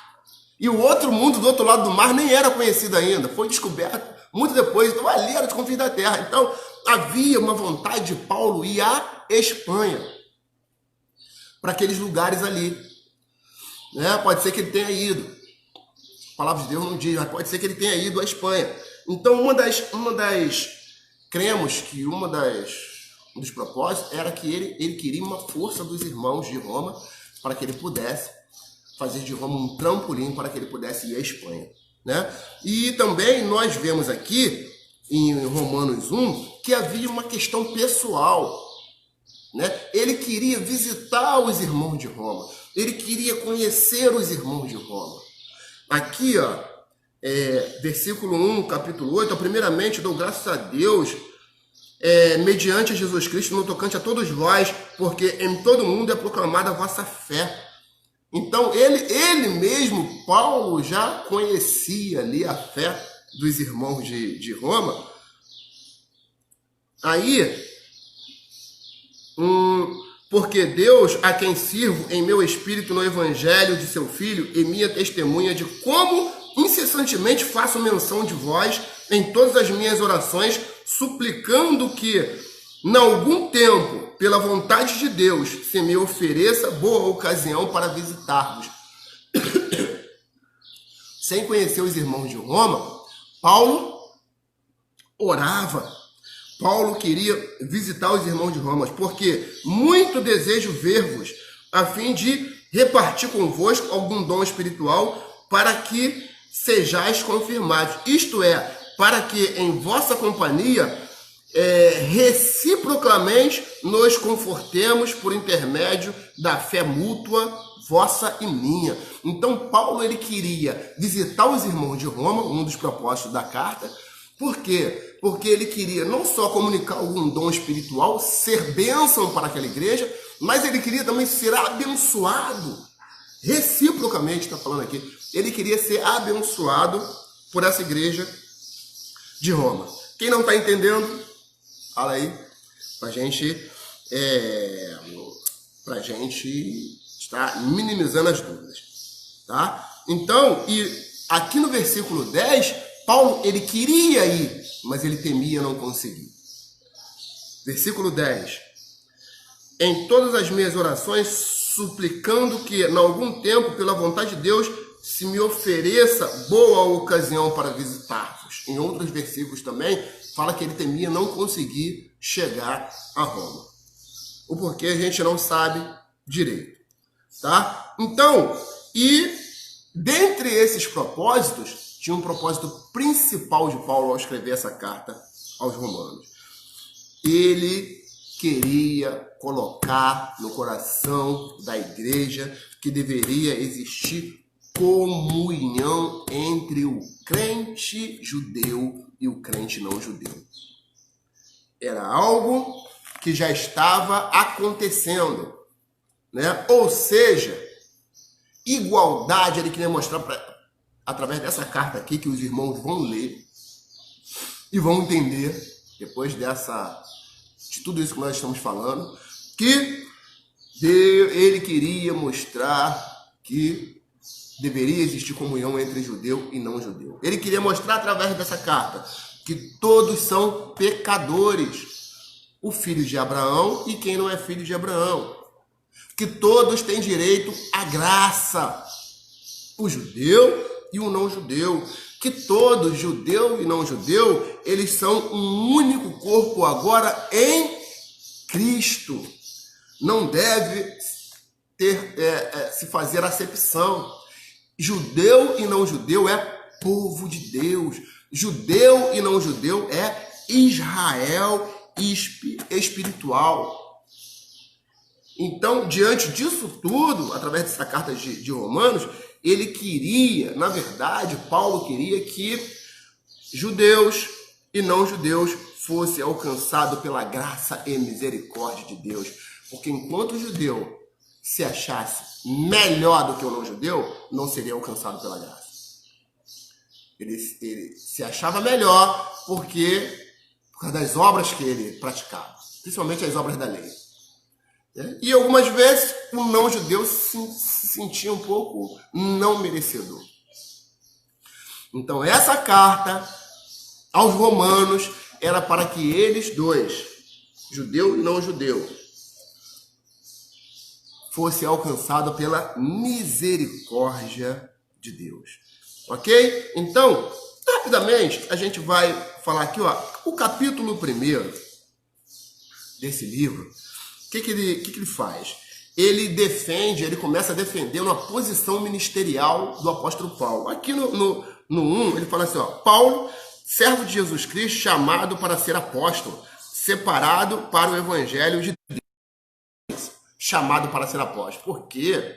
E o outro mundo do outro lado do mar nem era conhecido ainda, foi descoberto muito depois. Então ali era os confins da terra. Então havia uma vontade de Paulo ir à Espanha, para aqueles lugares ali. Né? Pode ser que ele tenha ido. A palavra de Deus não diz, mas pode ser que ele tenha ido à Espanha. Então cremos que um dos propósitos era que ele queria uma força dos irmãos de Roma para que ele pudesse fazer de Roma um trampolim para que ele pudesse ir à Espanha. Né? E também nós vemos aqui, em Romanos 1, que havia uma questão pessoal. Né? Ele queria visitar os irmãos de Roma. Ele queria conhecer os irmãos de Roma. Aqui, versículo 1, capítulo 8, primeiramente dou graças a Deus, mediante Jesus Cristo, no tocante a todos vós, porque em todo mundo é proclamada a vossa fé. Então, ele mesmo, Paulo, já conhecia ali a fé dos irmãos de Roma. Aí, porque Deus, a quem sirvo em meu espírito no evangelho de seu Filho, e minha testemunha de como incessantemente faço menção de vós em todas as minhas orações, suplicando que, em algum tempo, pela vontade de Deus, se me ofereça boa ocasião para visitar-vos. Sem conhecer os irmãos de Roma, Paulo orava. Paulo queria visitar os irmãos de Roma, porque muito desejo ver-vos, a fim de repartir convosco algum dom espiritual, para que sejais confirmados. Isto é, para que em vossa companhia reciprocamente nos confortemos por intermédio da fé mútua, vossa e minha. Então Paulo ele queria visitar os irmãos de Roma, um dos propósitos da carta. Por quê? Porque ele queria não só comunicar algum dom espiritual, ser bênção para aquela igreja, mas ele queria também ser abençoado, reciprocamente, está falando aqui. Ele queria ser abençoado por essa igreja de Roma. Quem não está entendendo, fala aí, para a gente estar minimizando as dúvidas. Tá? Então, e aqui no versículo 10, Paulo, ele queria ir, mas ele temia não conseguir. Versículo 10. Em todas as minhas orações, suplicando que, em algum tempo, pela vontade de Deus, se me ofereça boa ocasião para visitar-vos. Em outros versículos também, fala que ele temia não conseguir chegar a Roma. O porquê a gente não sabe direito. Tá? Então, e dentre esses propósitos, tinha um propósito principal de Paulo ao escrever essa carta aos Romanos. Ele queria colocar no coração da igreja que deveria existir comunhão entre o crente judeu e o crente não judeu. Era algo que já estava acontecendo. né? Ou seja, igualdade ele queria mostrar através dessa carta aqui que os irmãos vão ler e vão entender, depois de tudo isso que nós estamos falando, que ele queria mostrar que deveria existir comunhão entre judeu e não judeu. Ele queria mostrar através dessa carta que todos são pecadores, o filho de Abraão e quem não é filho de Abraão, que todos têm direito à graça, o judeu e o não judeu, que todos, judeu e não judeu, eles são um único corpo agora em Cristo. Não deve se fazer acepção. Judeu e não judeu é povo de Deus. Judeu e não judeu é Israel espiritual. Então, diante disso tudo, através dessa carta de Romanos, ele queria, na verdade, Paulo queria que judeus e não judeus fossem alcançados pela graça e misericórdia de Deus. Porque enquanto o judeu se achasse melhor do que o não judeu, não seria alcançado pela graça. Ele se achava melhor por causa das obras que ele praticava, principalmente as obras da lei. E algumas vezes o não judeu se sentia um pouco não merecedor. Então essa carta aos romanos era para que eles dois, judeu e não judeu, fosse alcançado pela misericórdia de Deus. Ok? Então, rapidamente, a gente vai falar aqui, ó, o capítulo 1 desse livro. O que ele faz? Ele começa defendendo a posição ministerial do apóstolo Paulo. Aqui no 1, ele fala assim, ó, Paulo, servo de Jesus Cristo, chamado para ser apóstolo, separado para o evangelho de Deus, chamado para ser apóstolo. Porque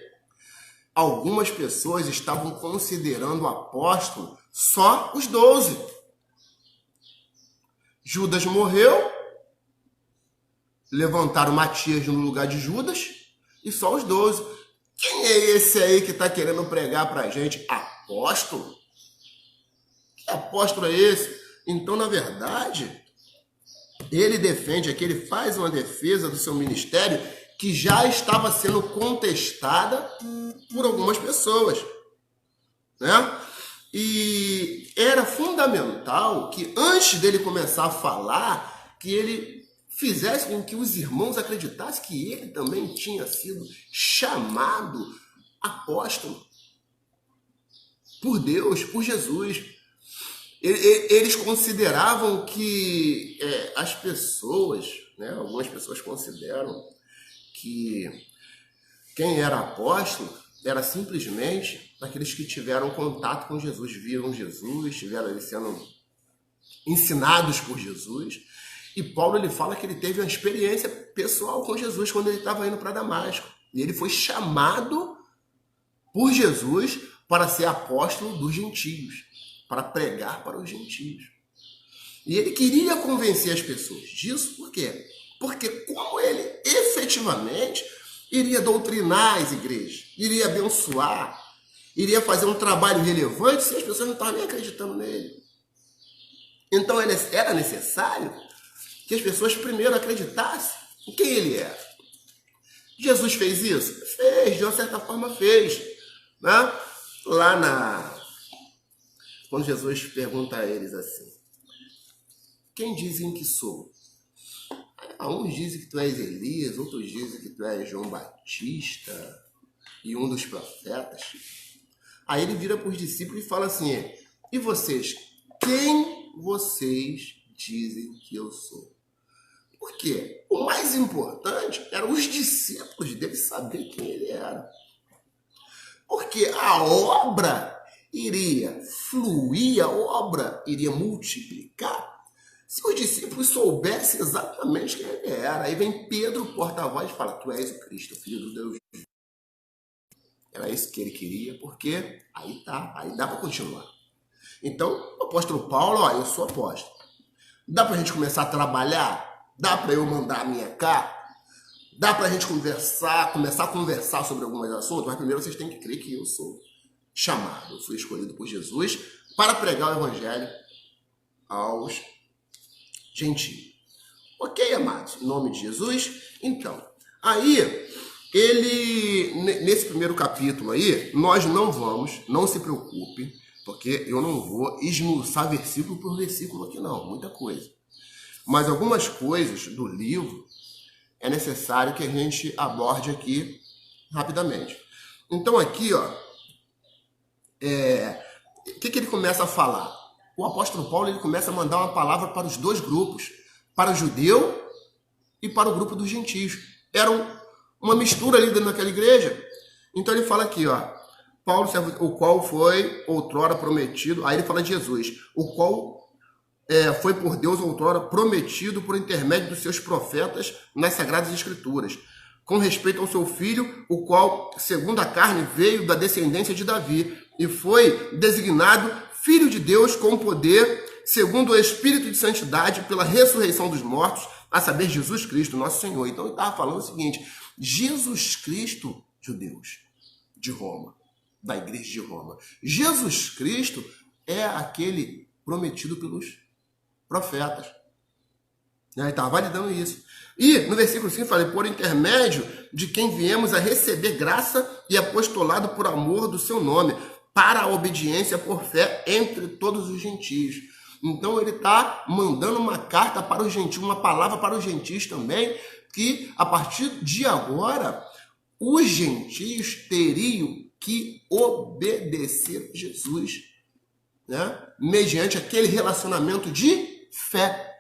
algumas pessoas estavam considerando o apóstolo só os 12. Judas morreu, levantaram Matias no lugar de Judas e só os 12. Quem é esse aí que está querendo pregar para a gente? Apóstolo? Que apóstolo é esse? Então, na verdade, ele defende aqui, ele faz uma defesa do seu ministério que já estava sendo contestada por algumas pessoas, né? E era fundamental que antes dele começar a falar, que ele fizesse com que os irmãos acreditassem que ele também tinha sido chamado apóstolo por Deus, por Jesus. Eles consideravam que as pessoas, né, algumas pessoas consideram que quem era apóstolo era simplesmente aqueles que tiveram contato com Jesus, viram Jesus, tiveram ele sendo ensinados por Jesus. E Paulo ele fala que ele teve uma experiência pessoal com Jesus quando ele estava indo para Damasco. E ele foi chamado por Jesus para ser apóstolo dos gentios, para pregar para os gentios. E ele queria convencer as pessoas disso, por quê? Porque como ele efetivamente iria doutrinar as igrejas, iria abençoar, iria fazer um trabalho relevante se as pessoas não estavam nem acreditando nele. Então era necessário que as pessoas primeiro acreditassem em quem ele era. Jesus fez isso? Fez, de uma certa forma fez. Né? Quando Jesus pergunta a eles assim, quem dizem que sou? Uns dizem que tu és Elias, outros dizem que tu és João Batista e um dos profetas. Aí ele vira para os discípulos e fala assim, e vocês? Quem vocês dizem que eu sou? Porque o mais importante eram os discípulos dele saber quem ele era. Porque a obra iria fluir, a obra iria multiplicar se os discípulos soubessem exatamente quem ele era. Aí vem Pedro, porta-voz, e fala, tu és o Cristo, filho do Deus. Era isso que ele queria, porque aí dá para continuar. Então, o apóstolo Paulo, eu sou apóstolo. Dá para a gente começar a trabalhar? Dá para eu mandar a minha cá? Dá pra gente começar a conversar sobre alguns assuntos, mas primeiro vocês têm que crer que eu sou chamado, eu fui escolhido por Jesus para pregar o evangelho aos gentios. Ok, amados? Em nome de Jesus? Então, aí, nesse primeiro capítulo aí, nós não se preocupe, porque eu não vou esmiuçar versículo por versículo aqui não, muita coisa. Mas algumas coisas do livro é necessário que a gente aborde aqui rapidamente. Então aqui, ó, o que ele começa a falar? O apóstolo Paulo ele começa a mandar uma palavra para os dois grupos, para o judeu e para o grupo dos gentios. Era uma mistura ali dentro daquela igreja. Então ele fala aqui, ó, Paulo, o qual foi outrora prometido, aí ele fala de Jesus, o qual foi por Deus outrora prometido por intermédio dos seus profetas nas Sagradas Escrituras, com respeito ao seu filho, o qual, segundo a carne, veio da descendência de Davi e foi designado Filho de Deus com poder, segundo o Espírito de Santidade, pela ressurreição dos mortos, a saber, Jesus Cristo, nosso Senhor. Então ele estava falando o seguinte, Jesus Cristo, judeus, de Roma, da igreja de Roma. Jesus Cristo é aquele prometido pelos profetas. Ele estava validando isso. E no versículo 5 falei, por intermédio de quem viemos a receber graça e apostolado por amor do seu nome, para a obediência por fé entre todos os gentios. Então ele está mandando uma carta para os gentios, uma palavra para os gentios também, que a partir de agora, os gentios teriam que obedecer a Jesus, né? Mediante aquele relacionamento de fé.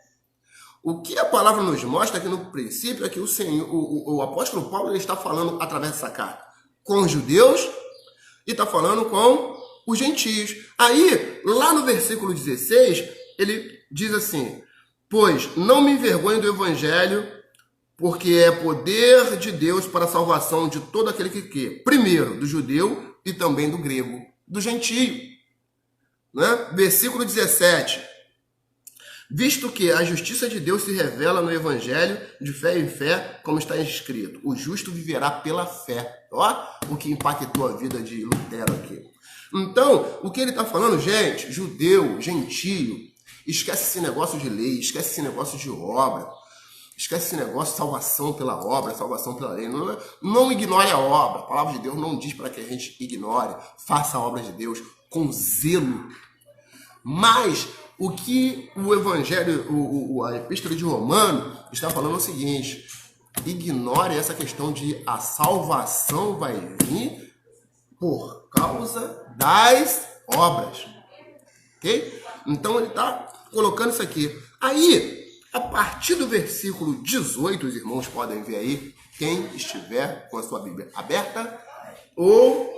O que a palavra nos mostra aqui no princípio é que o apóstolo Paulo ele está falando através dessa carta com os judeus e está falando com os gentios. Aí, lá no versículo 16, ele diz assim, pois não me envergonho do evangelho, porque é poder de Deus para a salvação de todo aquele que quer. Primeiro, do judeu e também do grego, do gentio. Né? Versículo 17. Visto que a justiça de Deus se revela no evangelho de fé em fé, como está escrito, o justo viverá pela fé. Ó, o que impactou a vida de Lutero aqui. Então, o que ele está falando, gente, judeu, gentio, esquece esse negócio de lei, esquece esse negócio de obra, esquece esse negócio de salvação pela obra, salvação pela lei. Não ignore a obra. A palavra de Deus não diz para que a gente ignore, faça a obra de Deus com zelo. Mas o que o evangelho, a epístola de Romano está falando é o seguinte, ignore essa questão de a salvação vai vir por causa das obras. Ok? Então ele está colocando isso aqui. Aí, a partir do versículo 18, os irmãos podem ver aí, quem estiver com a sua Bíblia aberta ou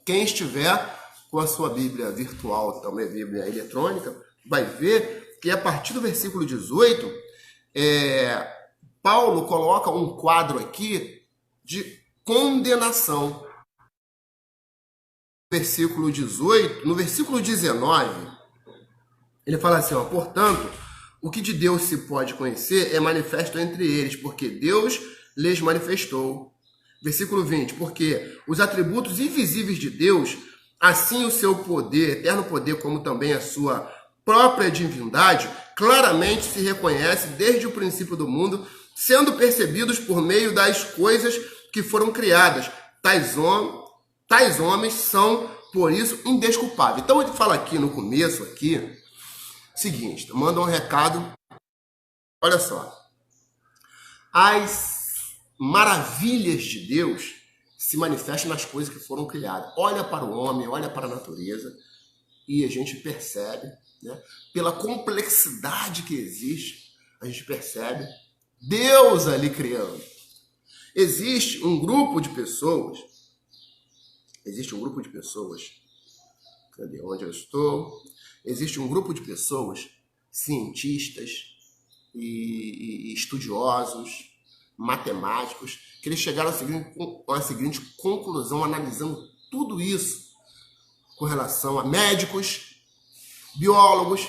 quem estiver com a sua Bíblia virtual, também Bíblia eletrônica, vai ver que a partir do versículo 18, Paulo coloca um quadro aqui de condenação. Versículo 18, no versículo 19, ele fala assim, ó, portanto, o que de Deus se pode conhecer é manifesto entre eles, porque Deus lhes manifestou. Versículo 20, porque os atributos invisíveis de Deus, assim o seu poder, eterno poder, como também a sua própria divindade, claramente se reconhece desde o princípio do mundo, sendo percebidos por meio das coisas que foram criadas. Tais homens são, por isso, indesculpáveis. Então ele fala aqui no começo, aqui, seguinte, manda um recado, olha só, as maravilhas de Deus se manifestam nas coisas que foram criadas. Olha para o homem, olha para a natureza e a gente percebe, né, pela complexidade que existe, a gente percebe Deus ali criando. Existe um grupo de pessoas, cadê onde eu estou? Existe um grupo de pessoas, cientistas e estudiosos, matemáticos, que eles chegaram a seguinte conclusão, analisando tudo isso com relação a médicos, biólogos,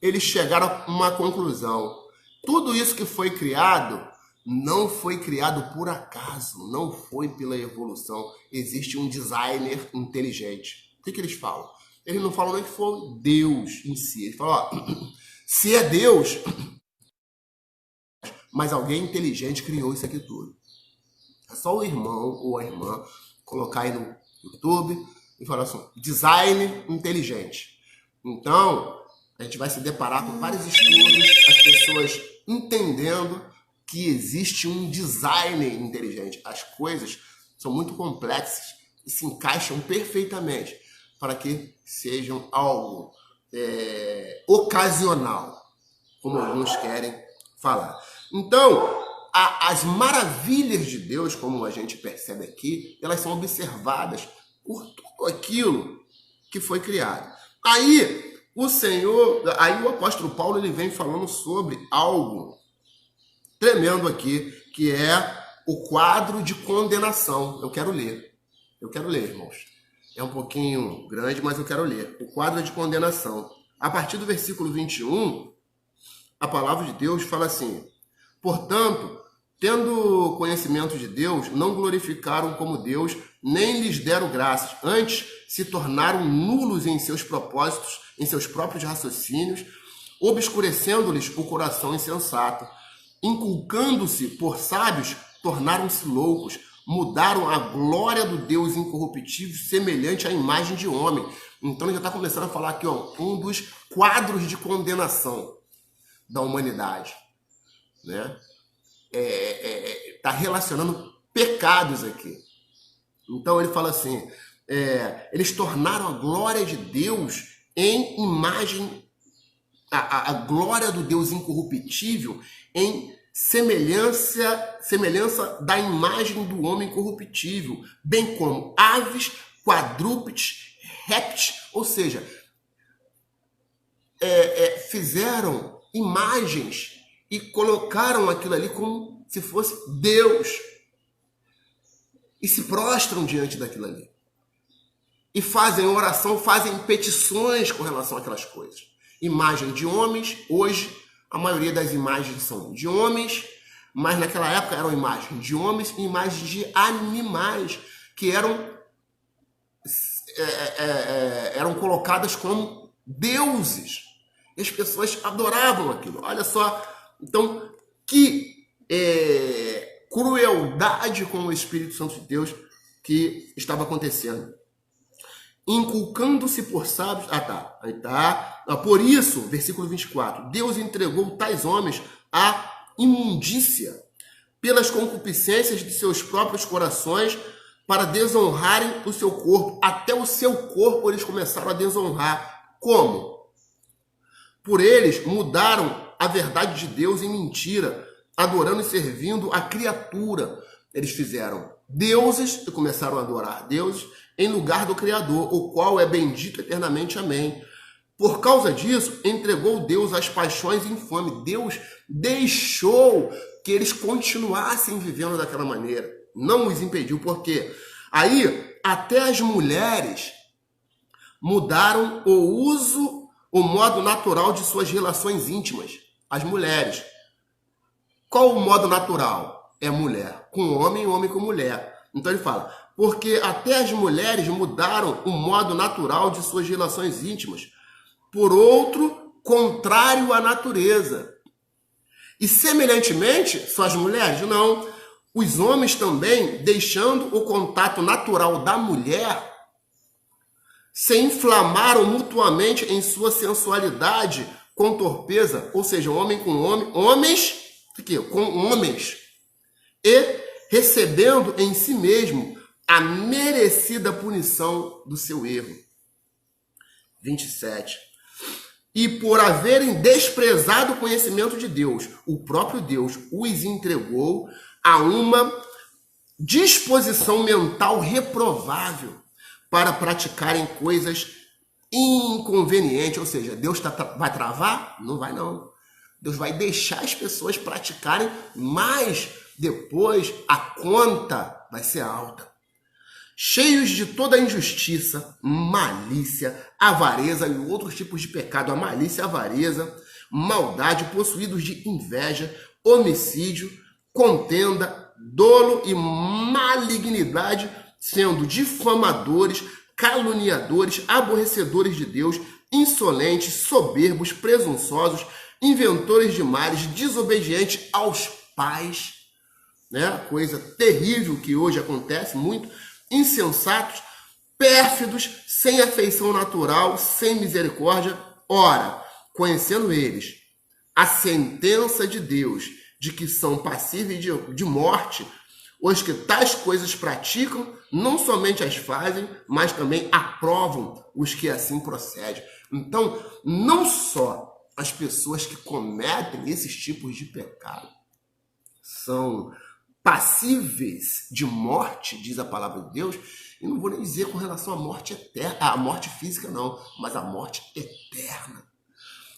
eles chegaram a uma conclusão. Tudo isso que foi criado não foi criado por acaso, não foi pela evolução. Existe um designer inteligente. O que eles falam? Eles não falam nem que foi Deus em si. Eles falam, ó, se é Deus, mas alguém inteligente criou isso aqui tudo. É só o irmão ou a irmã colocar aí no YouTube e falar assim, design inteligente. Então, a gente vai se deparar com vários estudos, as pessoas entendendo que existe um designer inteligente. As coisas são muito complexas e se encaixam perfeitamente para que sejam algo ocasional, como alguns querem falar. Então, as maravilhas de Deus, como a gente percebe aqui, elas são observadas por tudo aquilo que foi criado. Aí o apóstolo Paulo ele vem falando sobre algo tremendo aqui, que é o quadro de condenação. Eu quero ler, irmãos. É um pouquinho grande, mas eu quero ler. O quadro de condenação. A partir do versículo 21, a palavra de Deus fala assim: portanto, tendo conhecimento de Deus, não glorificaram como Deus, nem lhes deram graças. Antes, se tornaram nulos em seus propósitos, em seus próprios raciocínios, obscurecendo-lhes o coração insensato. Inculcando-se por sábios, tornaram-se loucos, mudaram a glória do Deus incorruptível semelhante à imagem de homem. Então ele já está começando a falar aqui, ó, um dos quadros de condenação da humanidade, né? Está relacionando pecados aqui. Então ele fala assim, eles tornaram a glória de Deus em imagem, a glória do Deus incorruptível em semelhança da imagem do homem corruptível, bem como aves, quadrúpedes, répteis, ou seja, fizeram imagens e colocaram aquilo ali como se fosse Deus e se prostram diante daquilo ali e fazem oração, fazem petições com relação àquelas coisas. Imagem de homens, hoje a maioria das imagens são de homens, mas naquela época eram imagens de homens e imagens de animais que eram colocadas como deuses. E as pessoas adoravam aquilo. Olha só, então, que crueldade com o Espírito Santo de Deus que estava acontecendo. Inculcando-se por sábios... Aí tá. Por isso, versículo 24, Deus entregou tais homens à imundícia pelas concupiscências de seus próprios corações para desonrarem o seu corpo. Até o seu corpo eles começaram a desonrar. Como? Por eles mudaram a verdade de Deus em mentira, adorando e servindo a criatura. Eles fizeram deuses e começaram a adorar deuses em lugar do Criador, o qual é bendito eternamente. Amém. Por causa disso, entregou Deus às paixões infames. Deus deixou que eles continuassem vivendo daquela maneira. Não os impediu, porque aí até as mulheres mudaram o modo natural de suas relações íntimas. As mulheres. Qual o modo natural? É mulher com homem e homem com mulher. Então ele fala, porque até as mulheres mudaram o modo natural de suas relações íntimas por outro contrário à natureza. E semelhantemente, só as mulheres? Não. Os homens também, deixando o contato natural da mulher, se inflamaram mutuamente em sua sensualidade com torpeza, ou seja, homem com homem, homens com homens, e recebendo em si mesmo a merecida punição do seu erro. 27. E por haverem desprezado o conhecimento de Deus, o próprio Deus os entregou a uma disposição mental reprovável para praticarem coisas inconvenientes. Ou seja, Deus vai travar? Não vai não. Deus vai deixar as pessoas praticarem, mas depois a conta vai ser alta. Cheios de toda injustiça, malícia, avareza e outros tipos de pecado. A malícia, a avareza, maldade, possuídos de inveja, homicídio, contenda, dolo e malignidade, sendo difamadores, caluniadores, aborrecedores de Deus, insolentes, soberbos, presunçosos, inventores de males, desobedientes aos pais, né? Coisa terrível que hoje acontece muito, insensatos, pérfidos, sem afeição natural, sem misericórdia. Ora, conhecendo eles a sentença de Deus, de que são passíveis de morte, os que tais coisas praticam, não somente as fazem, mas também aprovam os que assim procedem. Então, não só as pessoas que cometem esses tipos de pecado são passíveis de morte, diz a palavra de Deus, e não vou nem dizer com relação à morte eterna, à morte física não, mas à morte eterna.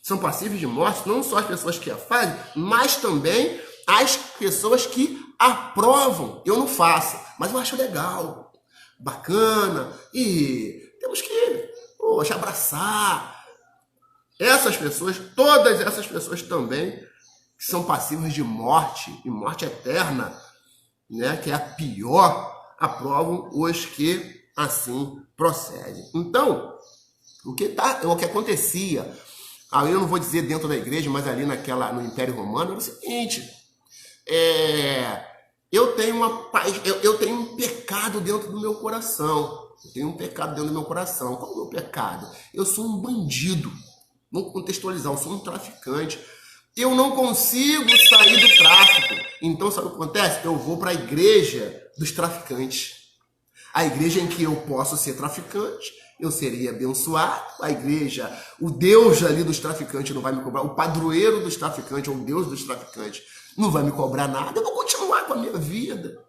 São passíveis de morte não só as pessoas que a fazem, mas também as pessoas que aprovam. Eu não faço, mas eu acho legal, bacana, e temos que, poxa, abraçar. Essas pessoas, todas essas pessoas também, que são passíveis de morte, e morte eterna, né, que é a pior, aprovam os que assim procedem. Então, o que acontecia, aí eu não vou dizer dentro da igreja, mas ali no Império Romano, era o seguinte: eu tenho um pecado dentro do meu coração. Eu tenho um pecado dentro do meu coração. Qual é o meu pecado? Eu sou um bandido. Vamos contextualizar, eu sou um traficante. Eu não consigo sair do tráfico. Então, sabe o que acontece? Eu vou para a igreja dos traficantes. A igreja em que eu posso ser traficante, eu seria abençoado. A igreja, o Deus ali dos traficantes não vai me cobrar. O padroeiro dos traficantes, ou o Deus dos traficantes, não vai me cobrar nada. Eu vou continuar com a minha vida,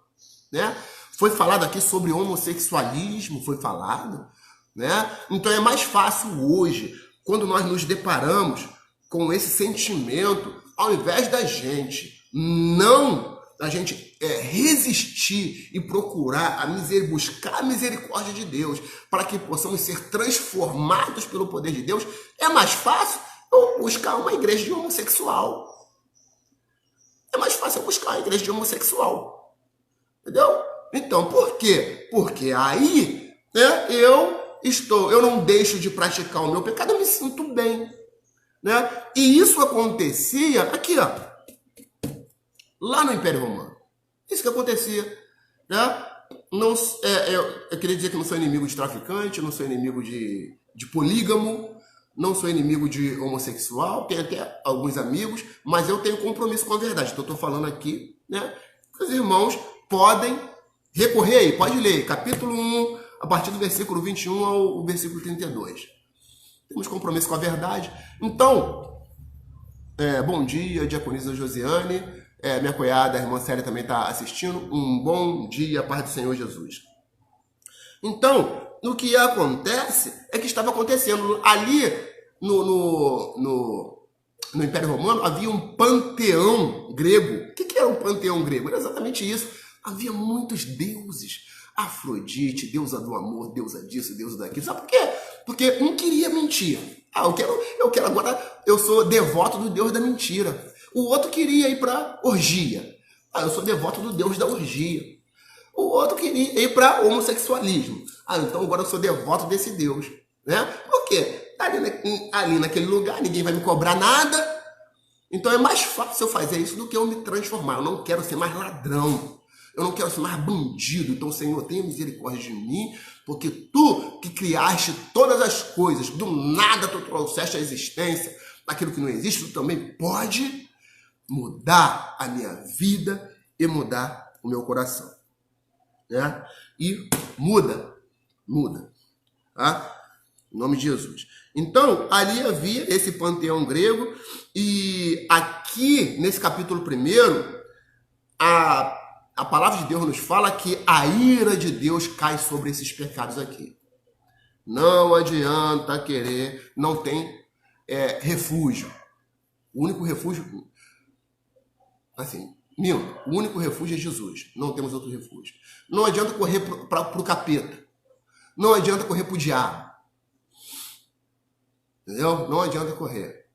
né? Foi falado aqui sobre homossexualismo, foi falado, né? Então é mais fácil hoje, quando nós nos deparamos com esse sentimento, ao invés da gente resistir e procurar buscar a misericórdia de Deus para que possamos ser transformados pelo poder de Deus, é mais fácil eu buscar uma igreja de homossexual. É mais fácil eu buscar uma igreja de homossexual. Entendeu? Então, por quê? Porque aí, né, eu não deixo de praticar o meu pecado, eu me sinto bem. Né? E isso acontecia aqui, ó, lá no Império Romano. Isso que acontecia. Né? Eu queria dizer que não sou inimigo de traficante, não sou inimigo de polígamo, não sou inimigo de homossexual, tenho até alguns amigos, mas eu tenho compromisso com a verdade. Então, eu estou falando aqui, né? Os irmãos podem recorrer aí, pode ler, capítulo 1, a partir do versículo 21 ao versículo 32. Temos compromisso com a verdade. Então, bom dia, diaconisa Josiane, minha cunhada, a irmã Célia também está assistindo. Um bom dia, paz do Senhor Jesus. Então, o que acontece é que estava acontecendo ali no Império Romano, havia um panteão grego. O que era um panteão grego? Era exatamente isso. Havia muitos deuses. Afrodite, deusa do amor, deusa disso, deusa daquilo. Sabe por quê? Porque um queria mentir. Eu quero agora, eu sou devoto do Deus da mentira. O outro queria ir para orgia. Eu sou devoto do Deus da orgia. O outro queria ir para homossexualismo. Então agora eu sou devoto desse Deus. Né? Por quê? Ali naquele lugar ninguém vai me cobrar nada. Então é mais fácil eu fazer isso do que eu me transformar. Eu não quero ser mais ladrão. Eu não quero ser mais bandido. Então, Senhor, tenha misericórdia de mim, porque Tu que criaste todas as coisas, do nada Tu trouxeste a existência daquilo que não existe, Tu também pode mudar a minha vida e mudar o meu coração. Né? E muda. Tá? Em nome de Jesus. Então, ali havia esse panteão grego, e aqui, nesse capítulo 1, a palavra de Deus nos fala que a ira de Deus cai sobre esses pecados aqui. Não adianta querer, não tem refúgio. O único refúgio, o único refúgio é Jesus. Não temos outro refúgio. Não adianta correr para o capeta. Não adianta correr para o diabo. Entendeu? Não adianta correr.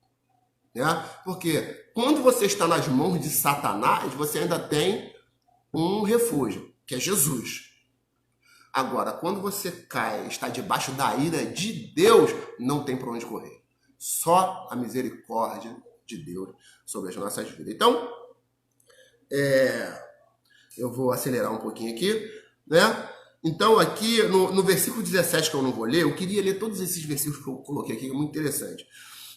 né? Porque quando você está nas mãos de Satanás, você ainda tem um refúgio, que é Jesus. Agora, quando você cai, está debaixo da ira de Deus, não tem para onde correr. Só a misericórdia de Deus sobre as nossas vidas. Então, eu vou acelerar um pouquinho aqui, né? Então, aqui no versículo 17, que eu não vou ler, eu queria ler todos esses versículos que eu coloquei aqui, que é muito interessante.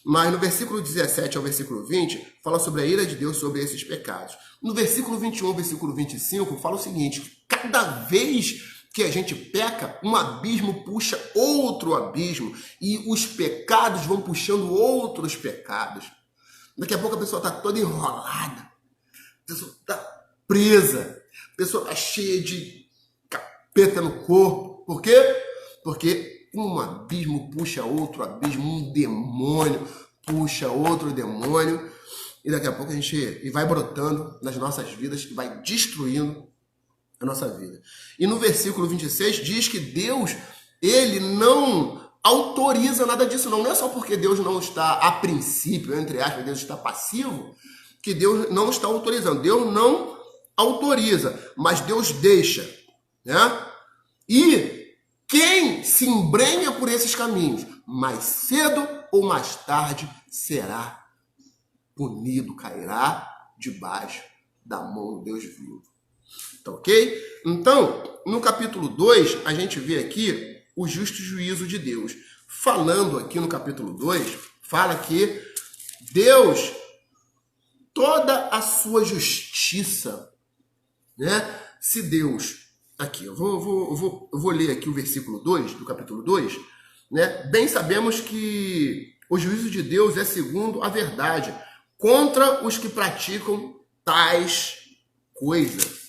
Mas no versículo 17 ao versículo 20, fala sobre a ira de Deus sobre esses pecados. No versículo 21 ao versículo 25, fala o seguinte: cada vez que a gente peca, um abismo puxa outro abismo, e os pecados vão puxando outros pecados. Daqui a pouco a pessoa está toda enrolada, a pessoa está presa, a pessoa está cheia de capeta no corpo. Por quê? Porque um abismo puxa outro abismo, um demônio puxa outro demônio, e daqui a pouco a gente vai brotando nas nossas vidas e vai destruindo a nossa vida. E no versículo 26 diz que Deus, ele não autoriza nada disso, não. Não é só porque Deus não está, a princípio, entre aspas, Deus está passivo, que Deus não está autorizando. Deus não autoriza, mas Deus deixa, né? E quem se embrenha por esses caminhos, mais cedo ou mais tarde será punido, cairá debaixo da mão do Deus vivo. Tá ok? Então, no capítulo 2, a gente vê aqui o justo juízo de Deus. Falando aqui no capítulo 2, fala que Deus, toda a sua justiça, né? Se Deus, aqui, eu vou ler aqui o versículo 2, do capítulo 2, né? Bem sabemos que o juízo de Deus é segundo a verdade, contra os que praticam tais coisas.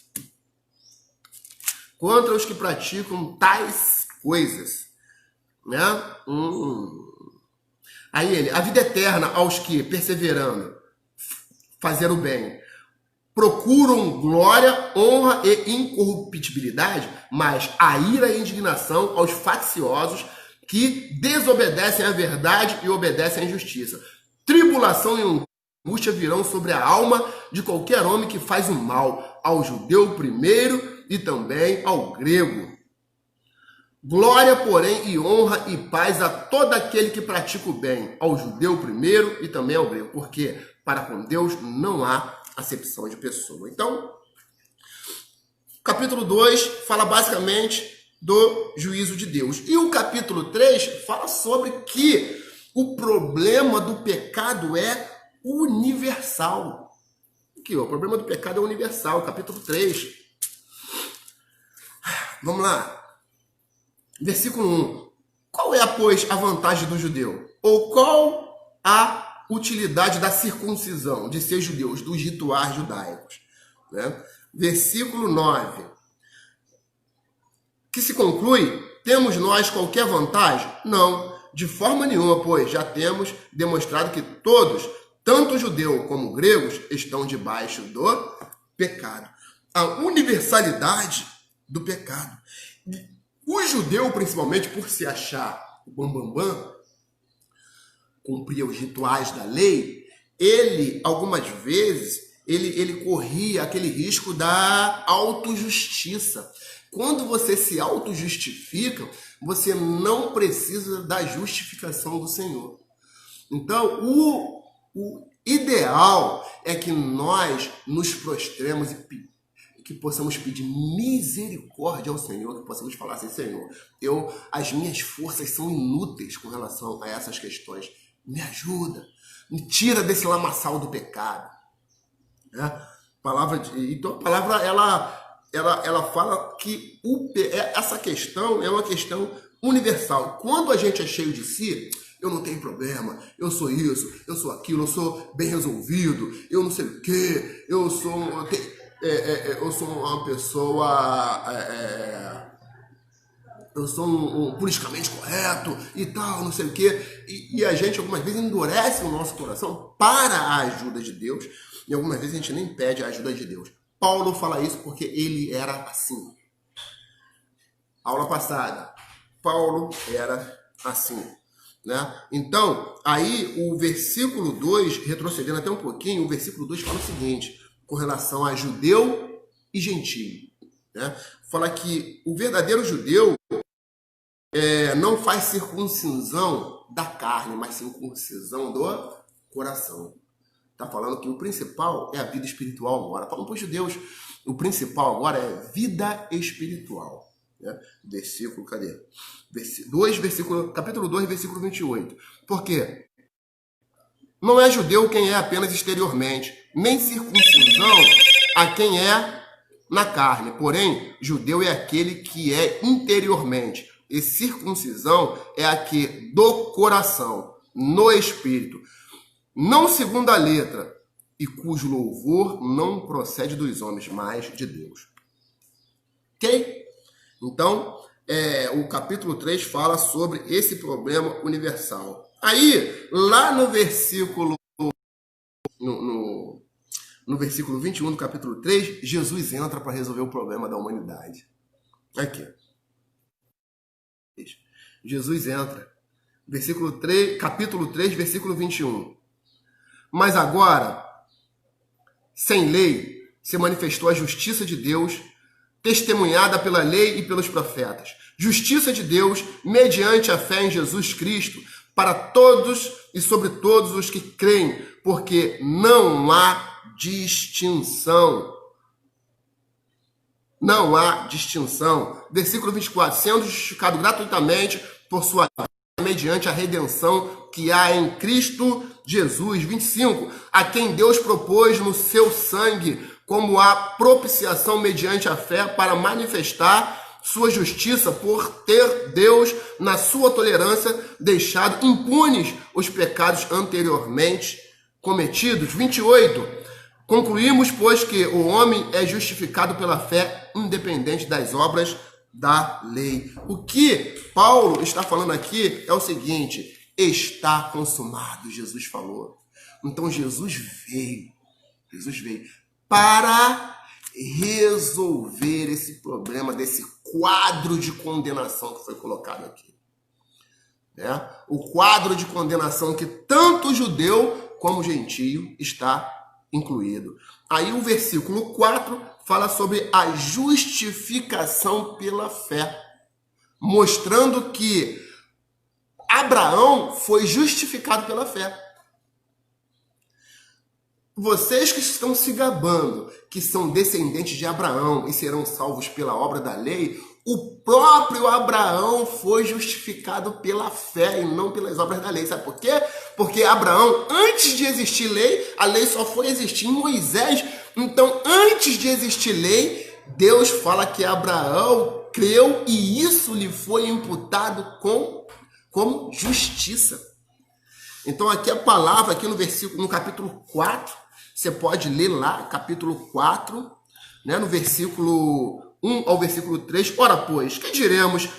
Contra os que praticam tais coisas, né? Aí ele, a vida eterna aos que, perseverando, fazer o bem, procuram glória, honra e incorruptibilidade, mas a ira e indignação aos facciosos que desobedecem à verdade e obedecem à injustiça. Tribulação e angústia virão sobre a alma de qualquer homem que faz o mal, ao judeu primeiro e também ao grego. Glória, porém, e honra e paz a todo aquele que pratica o bem, ao judeu primeiro e também ao grego, porque para com Deus não há acepção de pessoa. Então, capítulo 2 fala basicamente do juízo de Deus. E o capítulo 3 fala sobre que o problema do pecado é universal. Aqui, ó, o problema do pecado é universal, capítulo 3. Vamos lá. Versículo 1. Qual é, pois, a vantagem do judeu? Ou qual a utilidade da circuncisão, de ser judeus, dos rituais judaicos? Né? Versículo 9. Que se conclui, temos nós qualquer vantagem? Não, de forma nenhuma, pois já temos demonstrado que todos, tanto judeu como gregos, estão debaixo do pecado. A universalidade do pecado. O judeu, principalmente por se achar o bambambam, cumpria os rituais da lei, ele, algumas vezes, ele corria aquele risco da autojustiça. Quando você se autojustifica, você não precisa da justificação do Senhor. Então, o ideal é que nós nos prostremos e que possamos pedir misericórdia ao Senhor, que possamos falar assim: Senhor, as minhas forças são inúteis com relação a essas questões. Me ajuda, me tira desse lamaçal do pecado. Né? Então a palavra ela fala que essa questão é uma questão universal. Quando a gente é cheio de si, eu não tenho problema, eu sou isso, eu sou aquilo, eu sou bem resolvido, eu não sei o quê, eu sou uma pessoa, eu sou um politicamente correto e tal, não sei o quê. E a gente algumas vezes endurece o nosso coração para a ajuda de Deus, e algumas vezes a gente nem pede a ajuda de Deus. Paulo fala isso porque ele era assim. Aula passada, Paulo era assim. né? Então, aí o versículo 2, retrocedendo até um pouquinho, o versículo 2 fala o seguinte, com relação a judeu e gentio, né? Fala que o verdadeiro judeu não faz circuncisão da carne, mas circuncisão do coração. Está falando que o principal é a vida espiritual agora. Falando para os judeus, o principal agora é vida espiritual. Né? Versículo, cadê? Capítulo 2, versículo 28. Por quê? Não é judeu quem é apenas exteriormente, nem circuncisão a quem é na carne. Porém, judeu é aquele que é interiormente. E circuncisão é a que do coração, no espírito, não segundo a letra, e cujo louvor não procede dos homens, mas de Deus. Ok? Então, o capítulo 3 fala sobre esse problema universal. Aí, lá no versículo no versículo 21 do capítulo 3, Jesus entra para resolver o problema da humanidade. Aqui. Jesus entra. Capítulo 3, versículo 21. Mas agora, sem lei, se manifestou a justiça de Deus, testemunhada pela lei e pelos profetas. Justiça de Deus, mediante a fé em Jesus Cristo, para todos e sobre todos os que creem, porque não há distinção. Não há distinção. Versículo 24. Sendo justificado gratuitamente por sua graça, mediante a redenção que há em Cristo Jesus. 25. A quem Deus propôs no seu sangue como a propiciação mediante a fé para manifestar sua justiça, por ter Deus, na sua tolerância, deixado impunes os pecados anteriormente cometidos. 28. Concluímos, pois, que o homem é justificado pela fé, independente das obras da lei. O que Paulo está falando aqui é o seguinte: está consumado, Jesus falou. Então Jesus veio para resolver esse problema desse quadro de condenação que foi colocado aqui. Né? O quadro de condenação que tanto judeu como gentio está incluído. Aí o versículo 4 fala sobre a justificação pela fé, mostrando que Abraão foi justificado pela fé. Vocês que estão se gabando que são descendentes de Abraão e serão salvos pela obra da lei, o próprio Abraão foi justificado pela fé e não pelas obras da lei. Sabe por quê? Porque Abraão, antes de existir lei, a lei só foi existir em Moisés. Então, antes de existir lei, Deus fala que Abraão creu e isso lhe foi imputado como justiça. Então, aqui a palavra, aqui no capítulo 4, você pode ler lá, capítulo 4, né, no versículo 1 ao versículo 3. Ora, pois, que diremos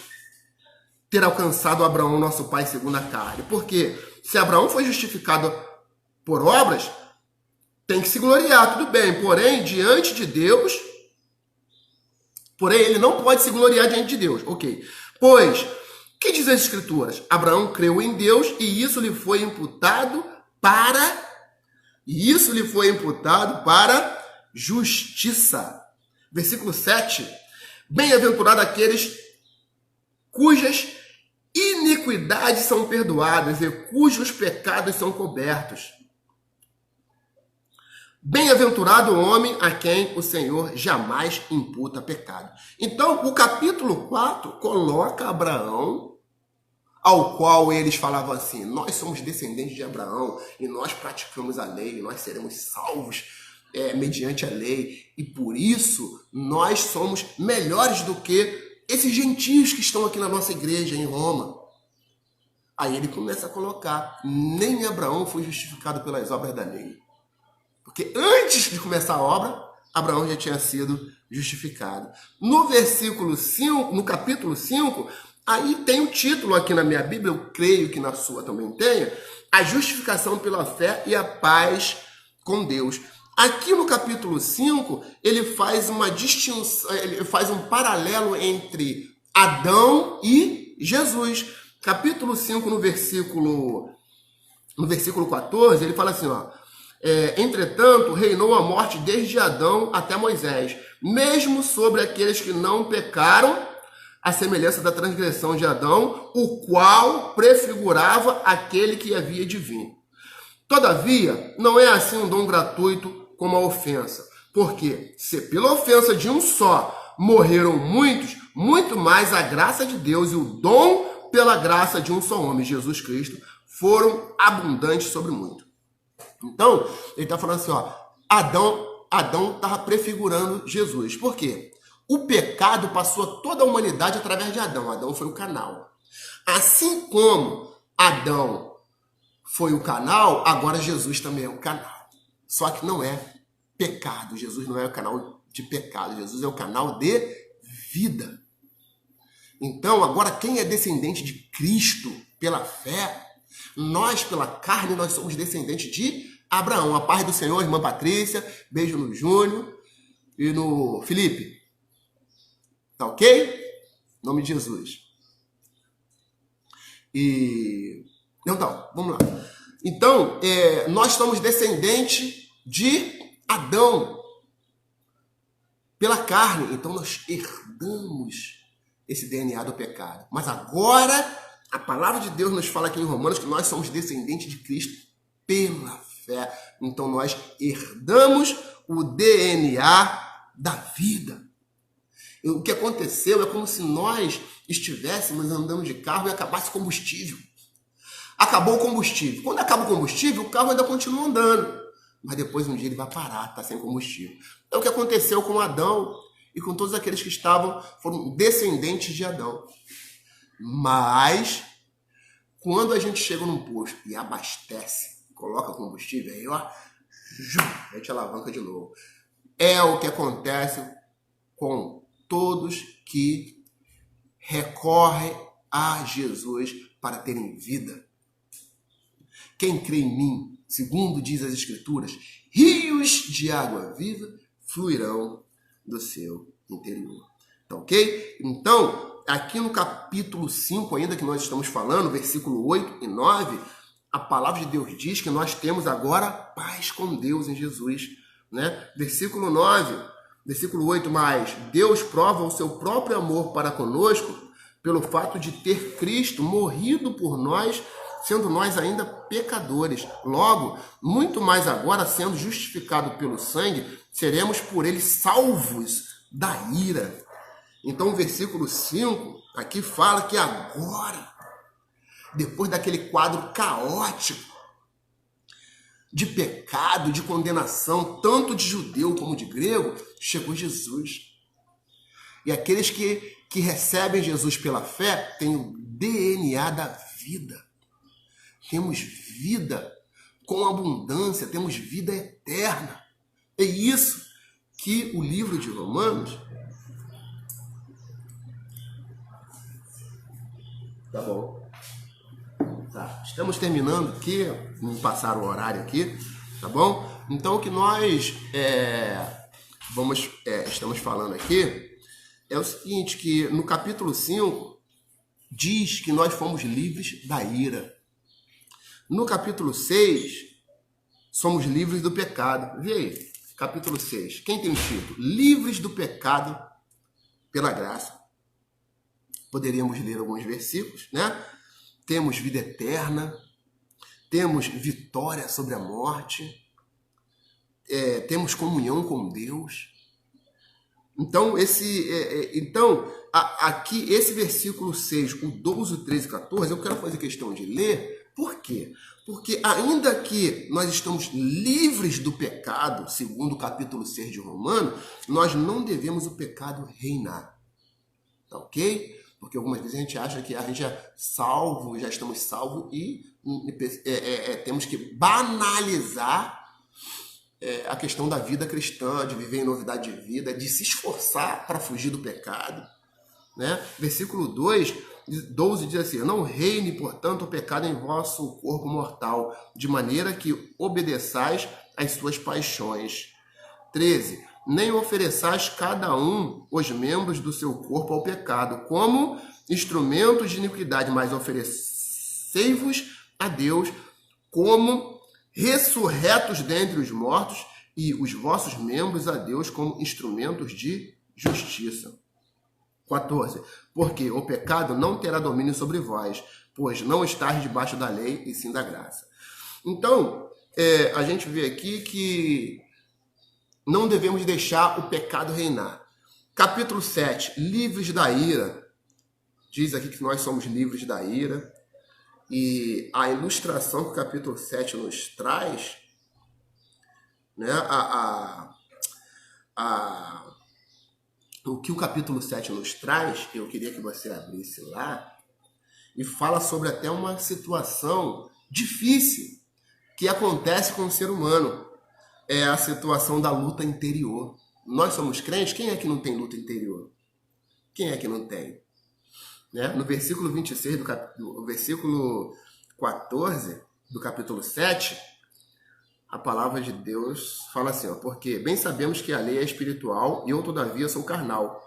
ter alcançado Abraão, nosso pai, segundo a carne? Porque se Abraão foi justificado por obras, tem que se gloriar, tudo bem. Porém, diante de Deus, ele não pode se gloriar diante de Deus. Ok. Pois, que diz as Escrituras? Abraão creu em Deus e isso lhe foi imputado para justiça. Versículo 7. Bem-aventurado aqueles cujas iniquidades são perdoadas e cujos pecados são cobertos. Bem-aventurado o homem a quem o Senhor jamais imputa pecado. Então, o capítulo 4 coloca Abraão, ao qual eles falavam assim: nós somos descendentes de Abraão e nós praticamos a lei, nós seremos salvos mediante a lei, e por isso nós somos melhores do que esses gentios que estão aqui na nossa igreja em Roma. Aí ele começa a colocar: nem Abraão foi justificado pelas obras da lei. Porque antes de começar a obra, Abraão já tinha sido justificado. No versículo 5, no capítulo 5, aí tem o título aqui na minha Bíblia, eu creio que na sua também tenha: a justificação pela fé e a paz com Deus. Aqui no capítulo 5, ele faz uma distinção, ele faz um paralelo entre Adão e Jesus. Capítulo 5, no versículo 14, ele fala assim, ó. Entretanto, reinou a morte desde Adão até Moisés, mesmo sobre aqueles que não pecaram, a semelhança da transgressão de Adão, o qual prefigurava aquele que havia de vir. Todavia, não é assim um dom gratuito como a ofensa, porque se pela ofensa de um só morreram muitos, muito mais a graça de Deus e o dom pela graça de um só homem, Jesus Cristo, foram abundantes sobre muito. Então, ele está falando assim, ó, Adão estava prefigurando Jesus. Por quê? O pecado passou a toda a humanidade através de Adão. Adão foi o canal. Assim como Adão foi o canal, agora Jesus também é o canal. Só que não é pecado. Jesus não é o canal de pecado. Jesus é o canal de vida. Então, agora quem é descendente de Cristo pela fé, nós, pela carne, nós somos descendentes de Abraão. A paz do Senhor, irmã Patrícia. Beijo no Júnior e no Felipe. Tá ok? Em nome de Jesus. Então, vamos lá. Então, nós somos descendentes de Adão pela carne. Então, nós herdamos esse DNA do pecado. Mas agora, a palavra de Deus nos fala aqui em Romanos que nós somos descendentes de Cristo pela fé. Então, nós herdamos o DNA da vida. O que aconteceu é como se nós estivéssemos andando de carro e acabasse o combustível. Acabou o combustível. Quando acaba o combustível, o carro ainda continua andando. Mas depois um dia ele vai parar, está sem combustível. É o que aconteceu com Adão e com todos aqueles que foram descendentes de Adão. Mas, quando a gente chega num posto e abastece, coloca combustível, aí ó, a gente alavanca de novo. É o que acontece com todos que recorrem a Jesus para terem vida. Quem crê em mim, segundo diz as Escrituras, rios de água viva fluirão do seu interior. Tá ok? Então, aqui no capítulo 5, ainda que nós estamos falando, versículo 8 e 9, a palavra de Deus diz que nós temos agora paz com Deus em Jesus. Né? Versículo 9... Versículo 8, mas Deus prova o seu próprio amor para conosco pelo fato de ter Cristo morrido por nós, sendo nós ainda pecadores. Logo, muito mais agora, sendo justificado pelo sangue, seremos por ele salvos da ira. Então, o versículo 5 aqui fala que agora, depois daquele quadro caótico, de pecado, de condenação, tanto de judeu como de grego, chegou Jesus. E aqueles que recebem Jesus pela fé têm o DNA da vida. Temos vida com abundância, temos vida eterna. É isso que o livro de Romanos... Tá bom. Tá, estamos terminando aqui, me passaram o horário aqui, tá bom? Então o que nós estamos falando aqui é o seguinte, que no capítulo 5 diz que nós fomos livres da ira. No capítulo 6, somos livres do pecado. Vê aí, capítulo 6. Quem tem o título? Livres do pecado pela graça. Poderíamos ler alguns versículos, né? Temos vida eterna, temos vitória sobre a morte, temos comunhão com Deus. Então, aqui, esse versículo 6, o 12, o 13 e 14, eu quero fazer questão de ler. Por quê? Porque ainda que nós estamos livres do pecado, segundo o capítulo 6 de Romanos, nós não devemos o pecado reinar. Tá ok? Porque algumas vezes a gente acha que a gente é salvo, já estamos salvos e temos que banalizar a questão da vida cristã, de viver em novidade de vida, de se esforçar para fugir do pecado. Né? Versículo 12 diz assim: não reine, portanto, o pecado em vosso corpo mortal, de maneira que obedeçais às suas paixões. 13. Nem ofereçais cada um os membros do seu corpo ao pecado, como instrumentos de iniquidade, mas oferecei-vos a Deus como ressurretos dentre os mortos e os vossos membros a Deus como instrumentos de justiça. 14. Porque o pecado não terá domínio sobre vós, pois não estáis debaixo da lei e sim da graça. Então, a gente vê aqui que não devemos deixar o pecado reinar. Capítulo 7, livres da ira. Diz aqui que nós somos livres da ira. E a ilustração que o capítulo 7 nos traz, né, o que o capítulo 7 nos traz, eu queria que você abrisse lá, e fala sobre até uma situação difícil que acontece com o ser humano. É a situação da luta interior. Nós somos crentes, quem é que não tem luta interior? Quem é que não tem? Né? No versículo 26, do versículo 14 do capítulo 7, a palavra de Deus fala assim, ó, porque bem sabemos que a lei é espiritual e eu, todavia, sou carnal,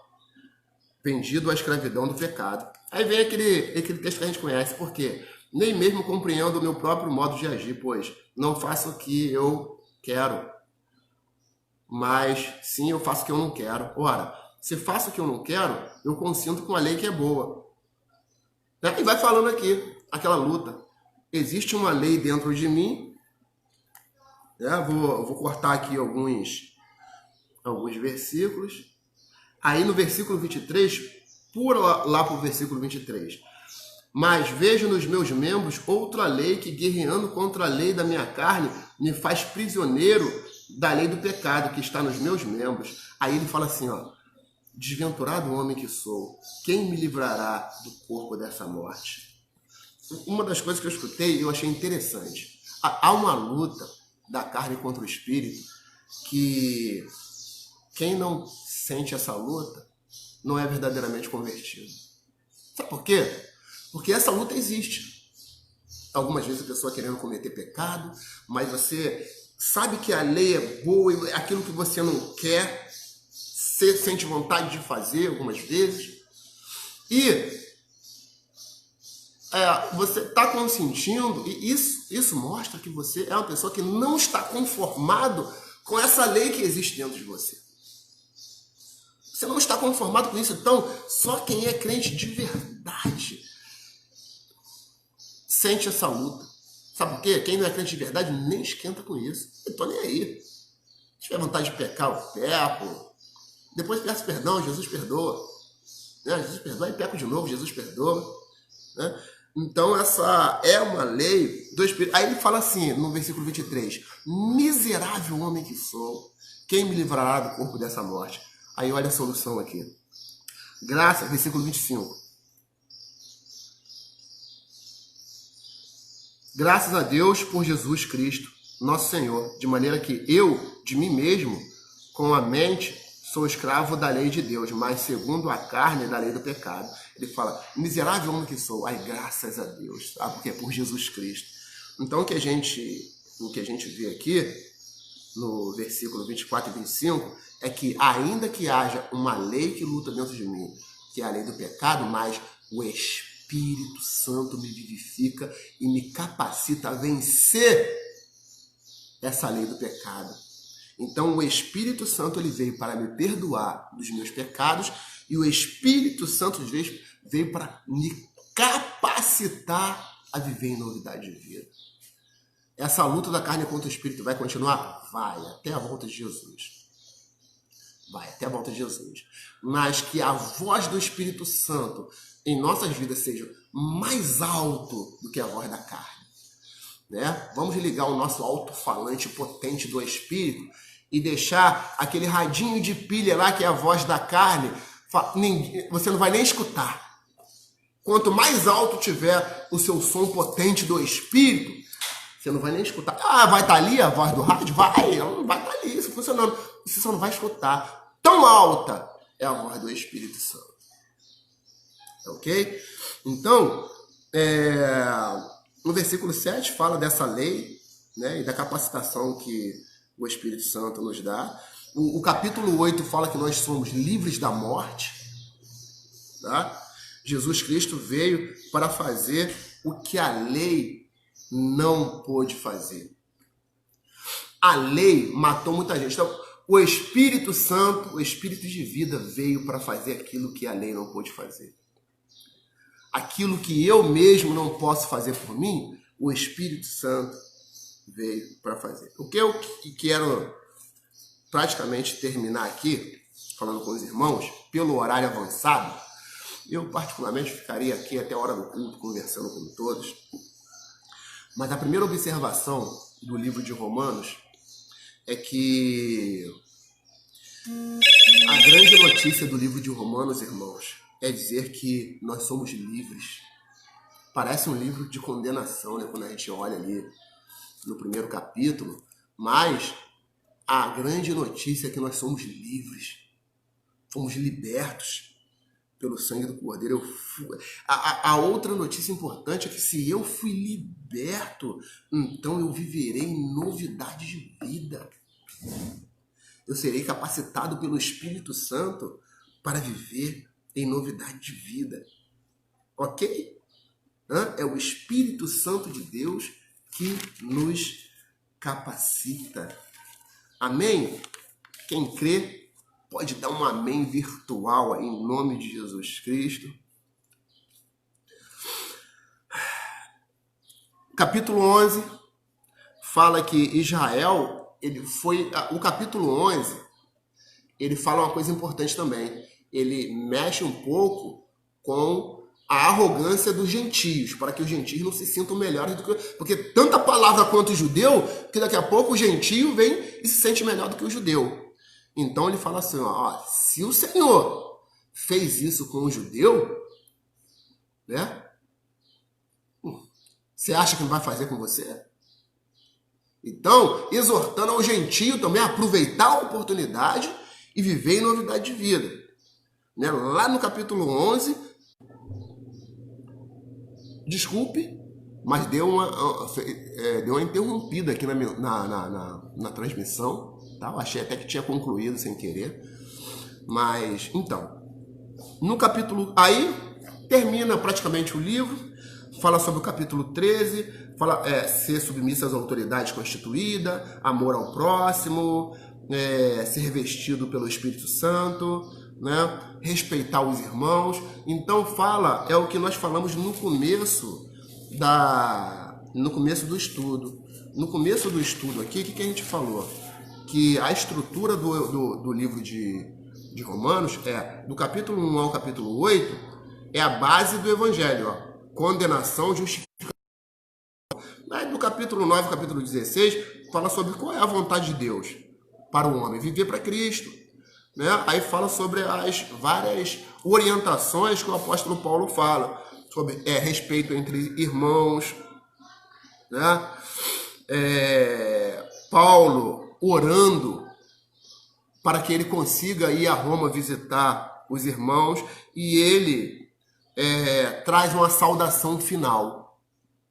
vendido à escravidão do pecado. Aí vem aquele texto que a gente conhece, porque nem mesmo compreendo o meu próprio modo de agir, pois não faço o que eu quero, mas sim eu faço o que eu não quero. Ora, se faço o que eu não quero, eu consinto com a lei que é boa. E vai falando aqui, aquela luta. Existe uma lei dentro de mim. Vou cortar aqui alguns versículos. Aí no versículo 23, pula lá para o versículo 23. Mas vejo nos meus membros outra lei que, guerreando contra a lei da minha carne, me faz prisioneiro da lei do pecado que está nos meus membros. Aí ele fala assim, ó, desventurado homem que sou, quem me livrará do corpo dessa morte? Uma das coisas que eu escutei, eu achei interessante. Há uma luta da carne contra o espírito que quem não sente essa luta não é verdadeiramente convertido. Sabe por quê? Porque essa luta existe. Algumas vezes a pessoa querendo cometer pecado, mas você sabe que a lei é boa e aquilo que você não quer, você sente vontade de fazer algumas vezes. E você está consentindo, e isso mostra que você é uma pessoa que não está conformado com essa lei que existe dentro de você. Você não está conformado com isso. Então, só quem é crente de verdade sente essa luta. Sabe por quê? Quem não é crente de verdade nem esquenta com isso. Eu tô nem aí. Se tiver vontade de pecar, eu peco. Depois peço perdão, Jesus perdoa. Jesus perdoa e peco de novo, Jesus perdoa. Né? Então, essa é uma lei do Espírito. Aí ele fala assim, no versículo 23, miserável homem que sou, quem me livrará do corpo dessa morte? Aí olha a solução aqui. Graças, versículo 25. Graças a Deus por Jesus Cristo, nosso Senhor, de maneira que eu, de mim mesmo, com a mente, sou escravo da lei de Deus, mas segundo a carne, da lei do pecado. Ele fala, miserável homem que sou, ai, graças a Deus, tá? Porque é por Jesus Cristo. Então, o que a gente vê aqui, no versículo 24 e 25, é que ainda que haja uma lei que luta dentro de mim, que é a lei do pecado, mas o Espírito Santo me vivifica e me capacita a vencer essa lei do pecado. Então, o Espírito Santo ele veio para me perdoar dos meus pecados e o Espírito Santo veio para me capacitar a viver em novidade de vida. Essa luta da carne contra o Espírito vai continuar? Vai, até a volta de Jesus. Vai, até a volta de Jesus. Mas que a voz do Espírito Santo em nossas vidas seja mais alto do que a voz da carne. Né? Vamos ligar o nosso alto-falante potente do Espírito e deixar aquele radinho de pilha lá, que é a voz da carne, você não vai nem escutar. Quanto mais alto tiver o seu som potente do Espírito, você não vai nem escutar. Vai estar ali a voz do rádio? Vai, ela não vai estar ali, isso funcionando. Você só não vai escutar. Tão alta é a voz do Espírito Santo. Ok? Então, no versículo 7 fala dessa lei, né, e da capacitação que o Espírito Santo nos dá. O capítulo 8 fala que nós somos livres da morte. Tá? Jesus Cristo veio para fazer o que a lei não pôde fazer. A lei matou muita gente. Então, o Espírito Santo, o Espírito de vida, veio para fazer aquilo que a lei não pôde fazer. Aquilo que eu mesmo não posso fazer por mim, o Espírito Santo veio para fazer. O que eu quero praticamente terminar aqui, falando com os irmãos, pelo horário avançado, eu particularmente ficaria aqui até a hora do culto, conversando com todos. Mas a primeira observação do livro de Romanos é que a grande notícia do livro de Romanos, irmãos, é dizer que nós somos livres. Parece um livro de condenação, né, quando a gente olha ali no primeiro capítulo, mas a grande notícia é que nós somos livres, fomos libertos pelo sangue do Cordeiro. A outra notícia importante é que se eu fui liberto, então eu viverei em novidade de vida. Eu serei capacitado pelo Espírito Santo para viver em novidade de vida. Ok? É o Espírito Santo de Deus que nos capacita. Amém? Quem crê pode dar um amém virtual aí, em nome de Jesus Cristo. Capítulo 11 fala que Israel, o capítulo 11, ele fala uma coisa importante também. Ele mexe um pouco com a arrogância dos gentios, para que os gentios não se sintam melhores do que... Porque tanta palavra quanto o judeu, que daqui a pouco o gentio vem e se sente melhor do que o judeu. Então ele fala assim, ó, se o Senhor fez isso com o judeu, né? Você acha que não vai fazer com você? Então, exortando ao gentio também a aproveitar a oportunidade e viver em novidade de vida. Né? Lá no capítulo 11, desculpe, mas deu uma interrompida aqui na transmissão. Tá? Eu achei até que tinha concluído sem querer. Mas, então, no capítulo... Aí, termina praticamente o livro. Fala sobre o capítulo 13, fala ser submissa às autoridades constituídas, amor ao próximo, ser revestido pelo Espírito Santo, né? Respeitar os irmãos. Então é o que nós falamos no começo do estudo. No começo do estudo aqui, o que a gente falou? Que a estrutura do livro de Romanos do capítulo 1 ao capítulo 8 é a base do Evangelho, ó. Condenação, justificação. Do capítulo 9 ao capítulo 16, fala sobre qual é a vontade de Deus para o homem, viver para Cristo. Né? Aí fala sobre as várias orientações que o apóstolo Paulo fala, sobre respeito entre irmãos. Né? Paulo orando para que ele consiga ir a Roma visitar os irmãos, e ele traz uma saudação final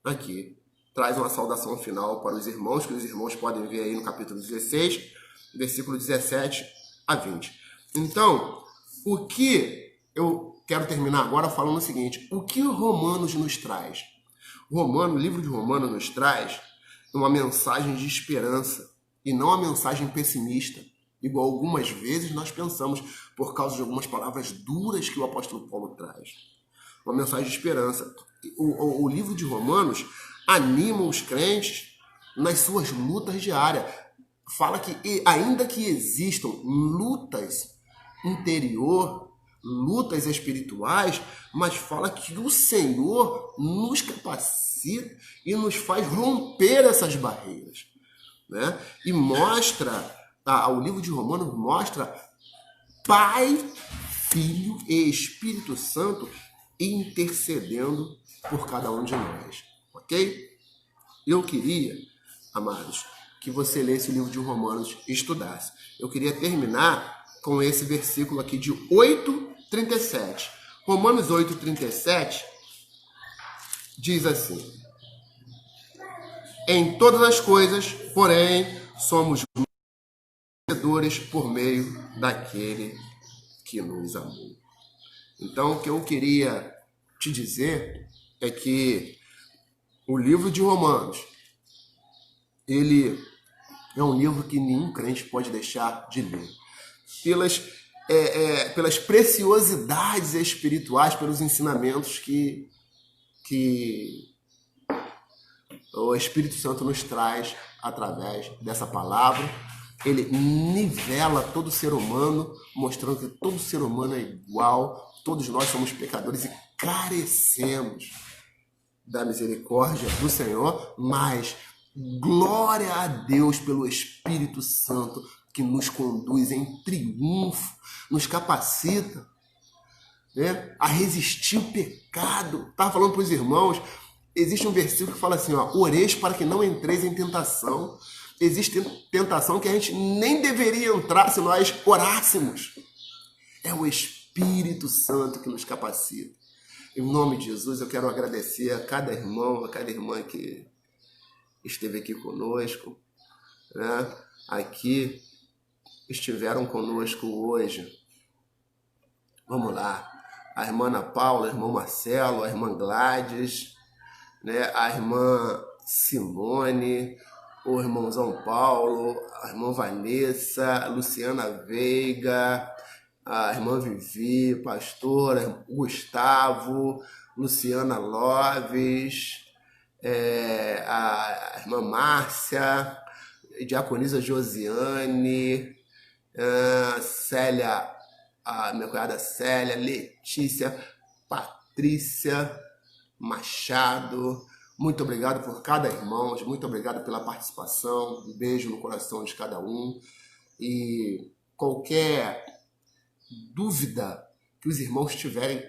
aqui. Traz uma saudação final para os irmãos, que os irmãos podem ver aí no capítulo 16, versículo 17 a 20. Então, o que eu quero terminar agora falando o seguinte: o que o Romanos nos traz? O livro de Romanos nos traz uma mensagem de esperança e não uma mensagem pessimista, igual algumas vezes nós pensamos por causa de algumas palavras duras que o apóstolo Paulo traz. Uma mensagem de esperança. O livro de Romanos anima os crentes nas suas lutas diárias. Fala que ainda que existam lutas interior, lutas espirituais, mas fala que o Senhor nos capacita e nos faz romper essas barreiras. Né? E mostra, o livro de Romanos mostra Pai, Filho e Espírito Santo intercedendo por cada um de nós. Ok? Eu queria, amados, que você lesse o livro de Romanos e estudasse. Eu queria terminar com esse versículo aqui de 8:37. Romanos 8:37 diz assim: em todas as coisas, porém, somos vencedores por meio daquele que nos amou. Então, o que eu queria te dizer é que o livro de Romanos, ele é um livro que nenhum crente pode deixar de ler. Pelas preciosidades espirituais, pelos ensinamentos que o Espírito Santo nos traz através dessa palavra. Ele nivela todo ser humano, mostrando que todo ser humano é igual, todos nós somos pecadores e carecemos da misericórdia do Senhor, mas glória a Deus pelo Espírito Santo que nos conduz em triunfo, nos capacita, né, a resistir o pecado. Estava falando para os irmãos, existe um versículo que fala assim, oreis para que não entreis em tentação. Existe tentação que a gente nem deveria entrar se nós orássemos. É o Espírito Santo que nos capacita. Em nome de Jesus, eu quero agradecer a cada irmão, a cada irmã que esteve aqui conosco, né? Aqui estiveram conosco hoje. Vamos lá. A irmã Ana Paula, o irmão Marcelo, a irmã Gladys, né? A irmã Simone, o irmãozão Paulo, a irmã Vanessa, a Luciana Veiga, a irmã Vivi, pastora, Gustavo, Luciana Loves, a irmã Márcia, diaconisa Josiane, Célia, a minha cunhada Célia, Letícia, Patrícia Machado. Muito obrigado por cada irmão, muito obrigado pela participação, um beijo no coração de cada um. E qualquer dúvida que os irmãos tiverem,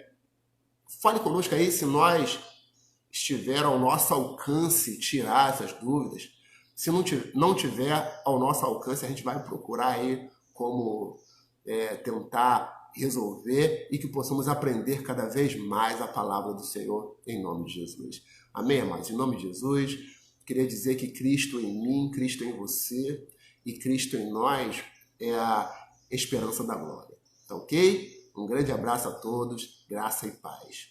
fale conosco aí, se nós estiver ao nosso alcance tirar essas dúvidas. Se não tiver ao nosso alcance, a gente vai procurar aí como tentar resolver e que possamos aprender cada vez mais a palavra do Senhor em nome de Jesus. Amém, amados? Em nome de Jesus, queria dizer que Cristo em mim, Cristo em você e Cristo em nós é a esperança da glória. Tá ok? Um grande abraço a todos, graça e paz.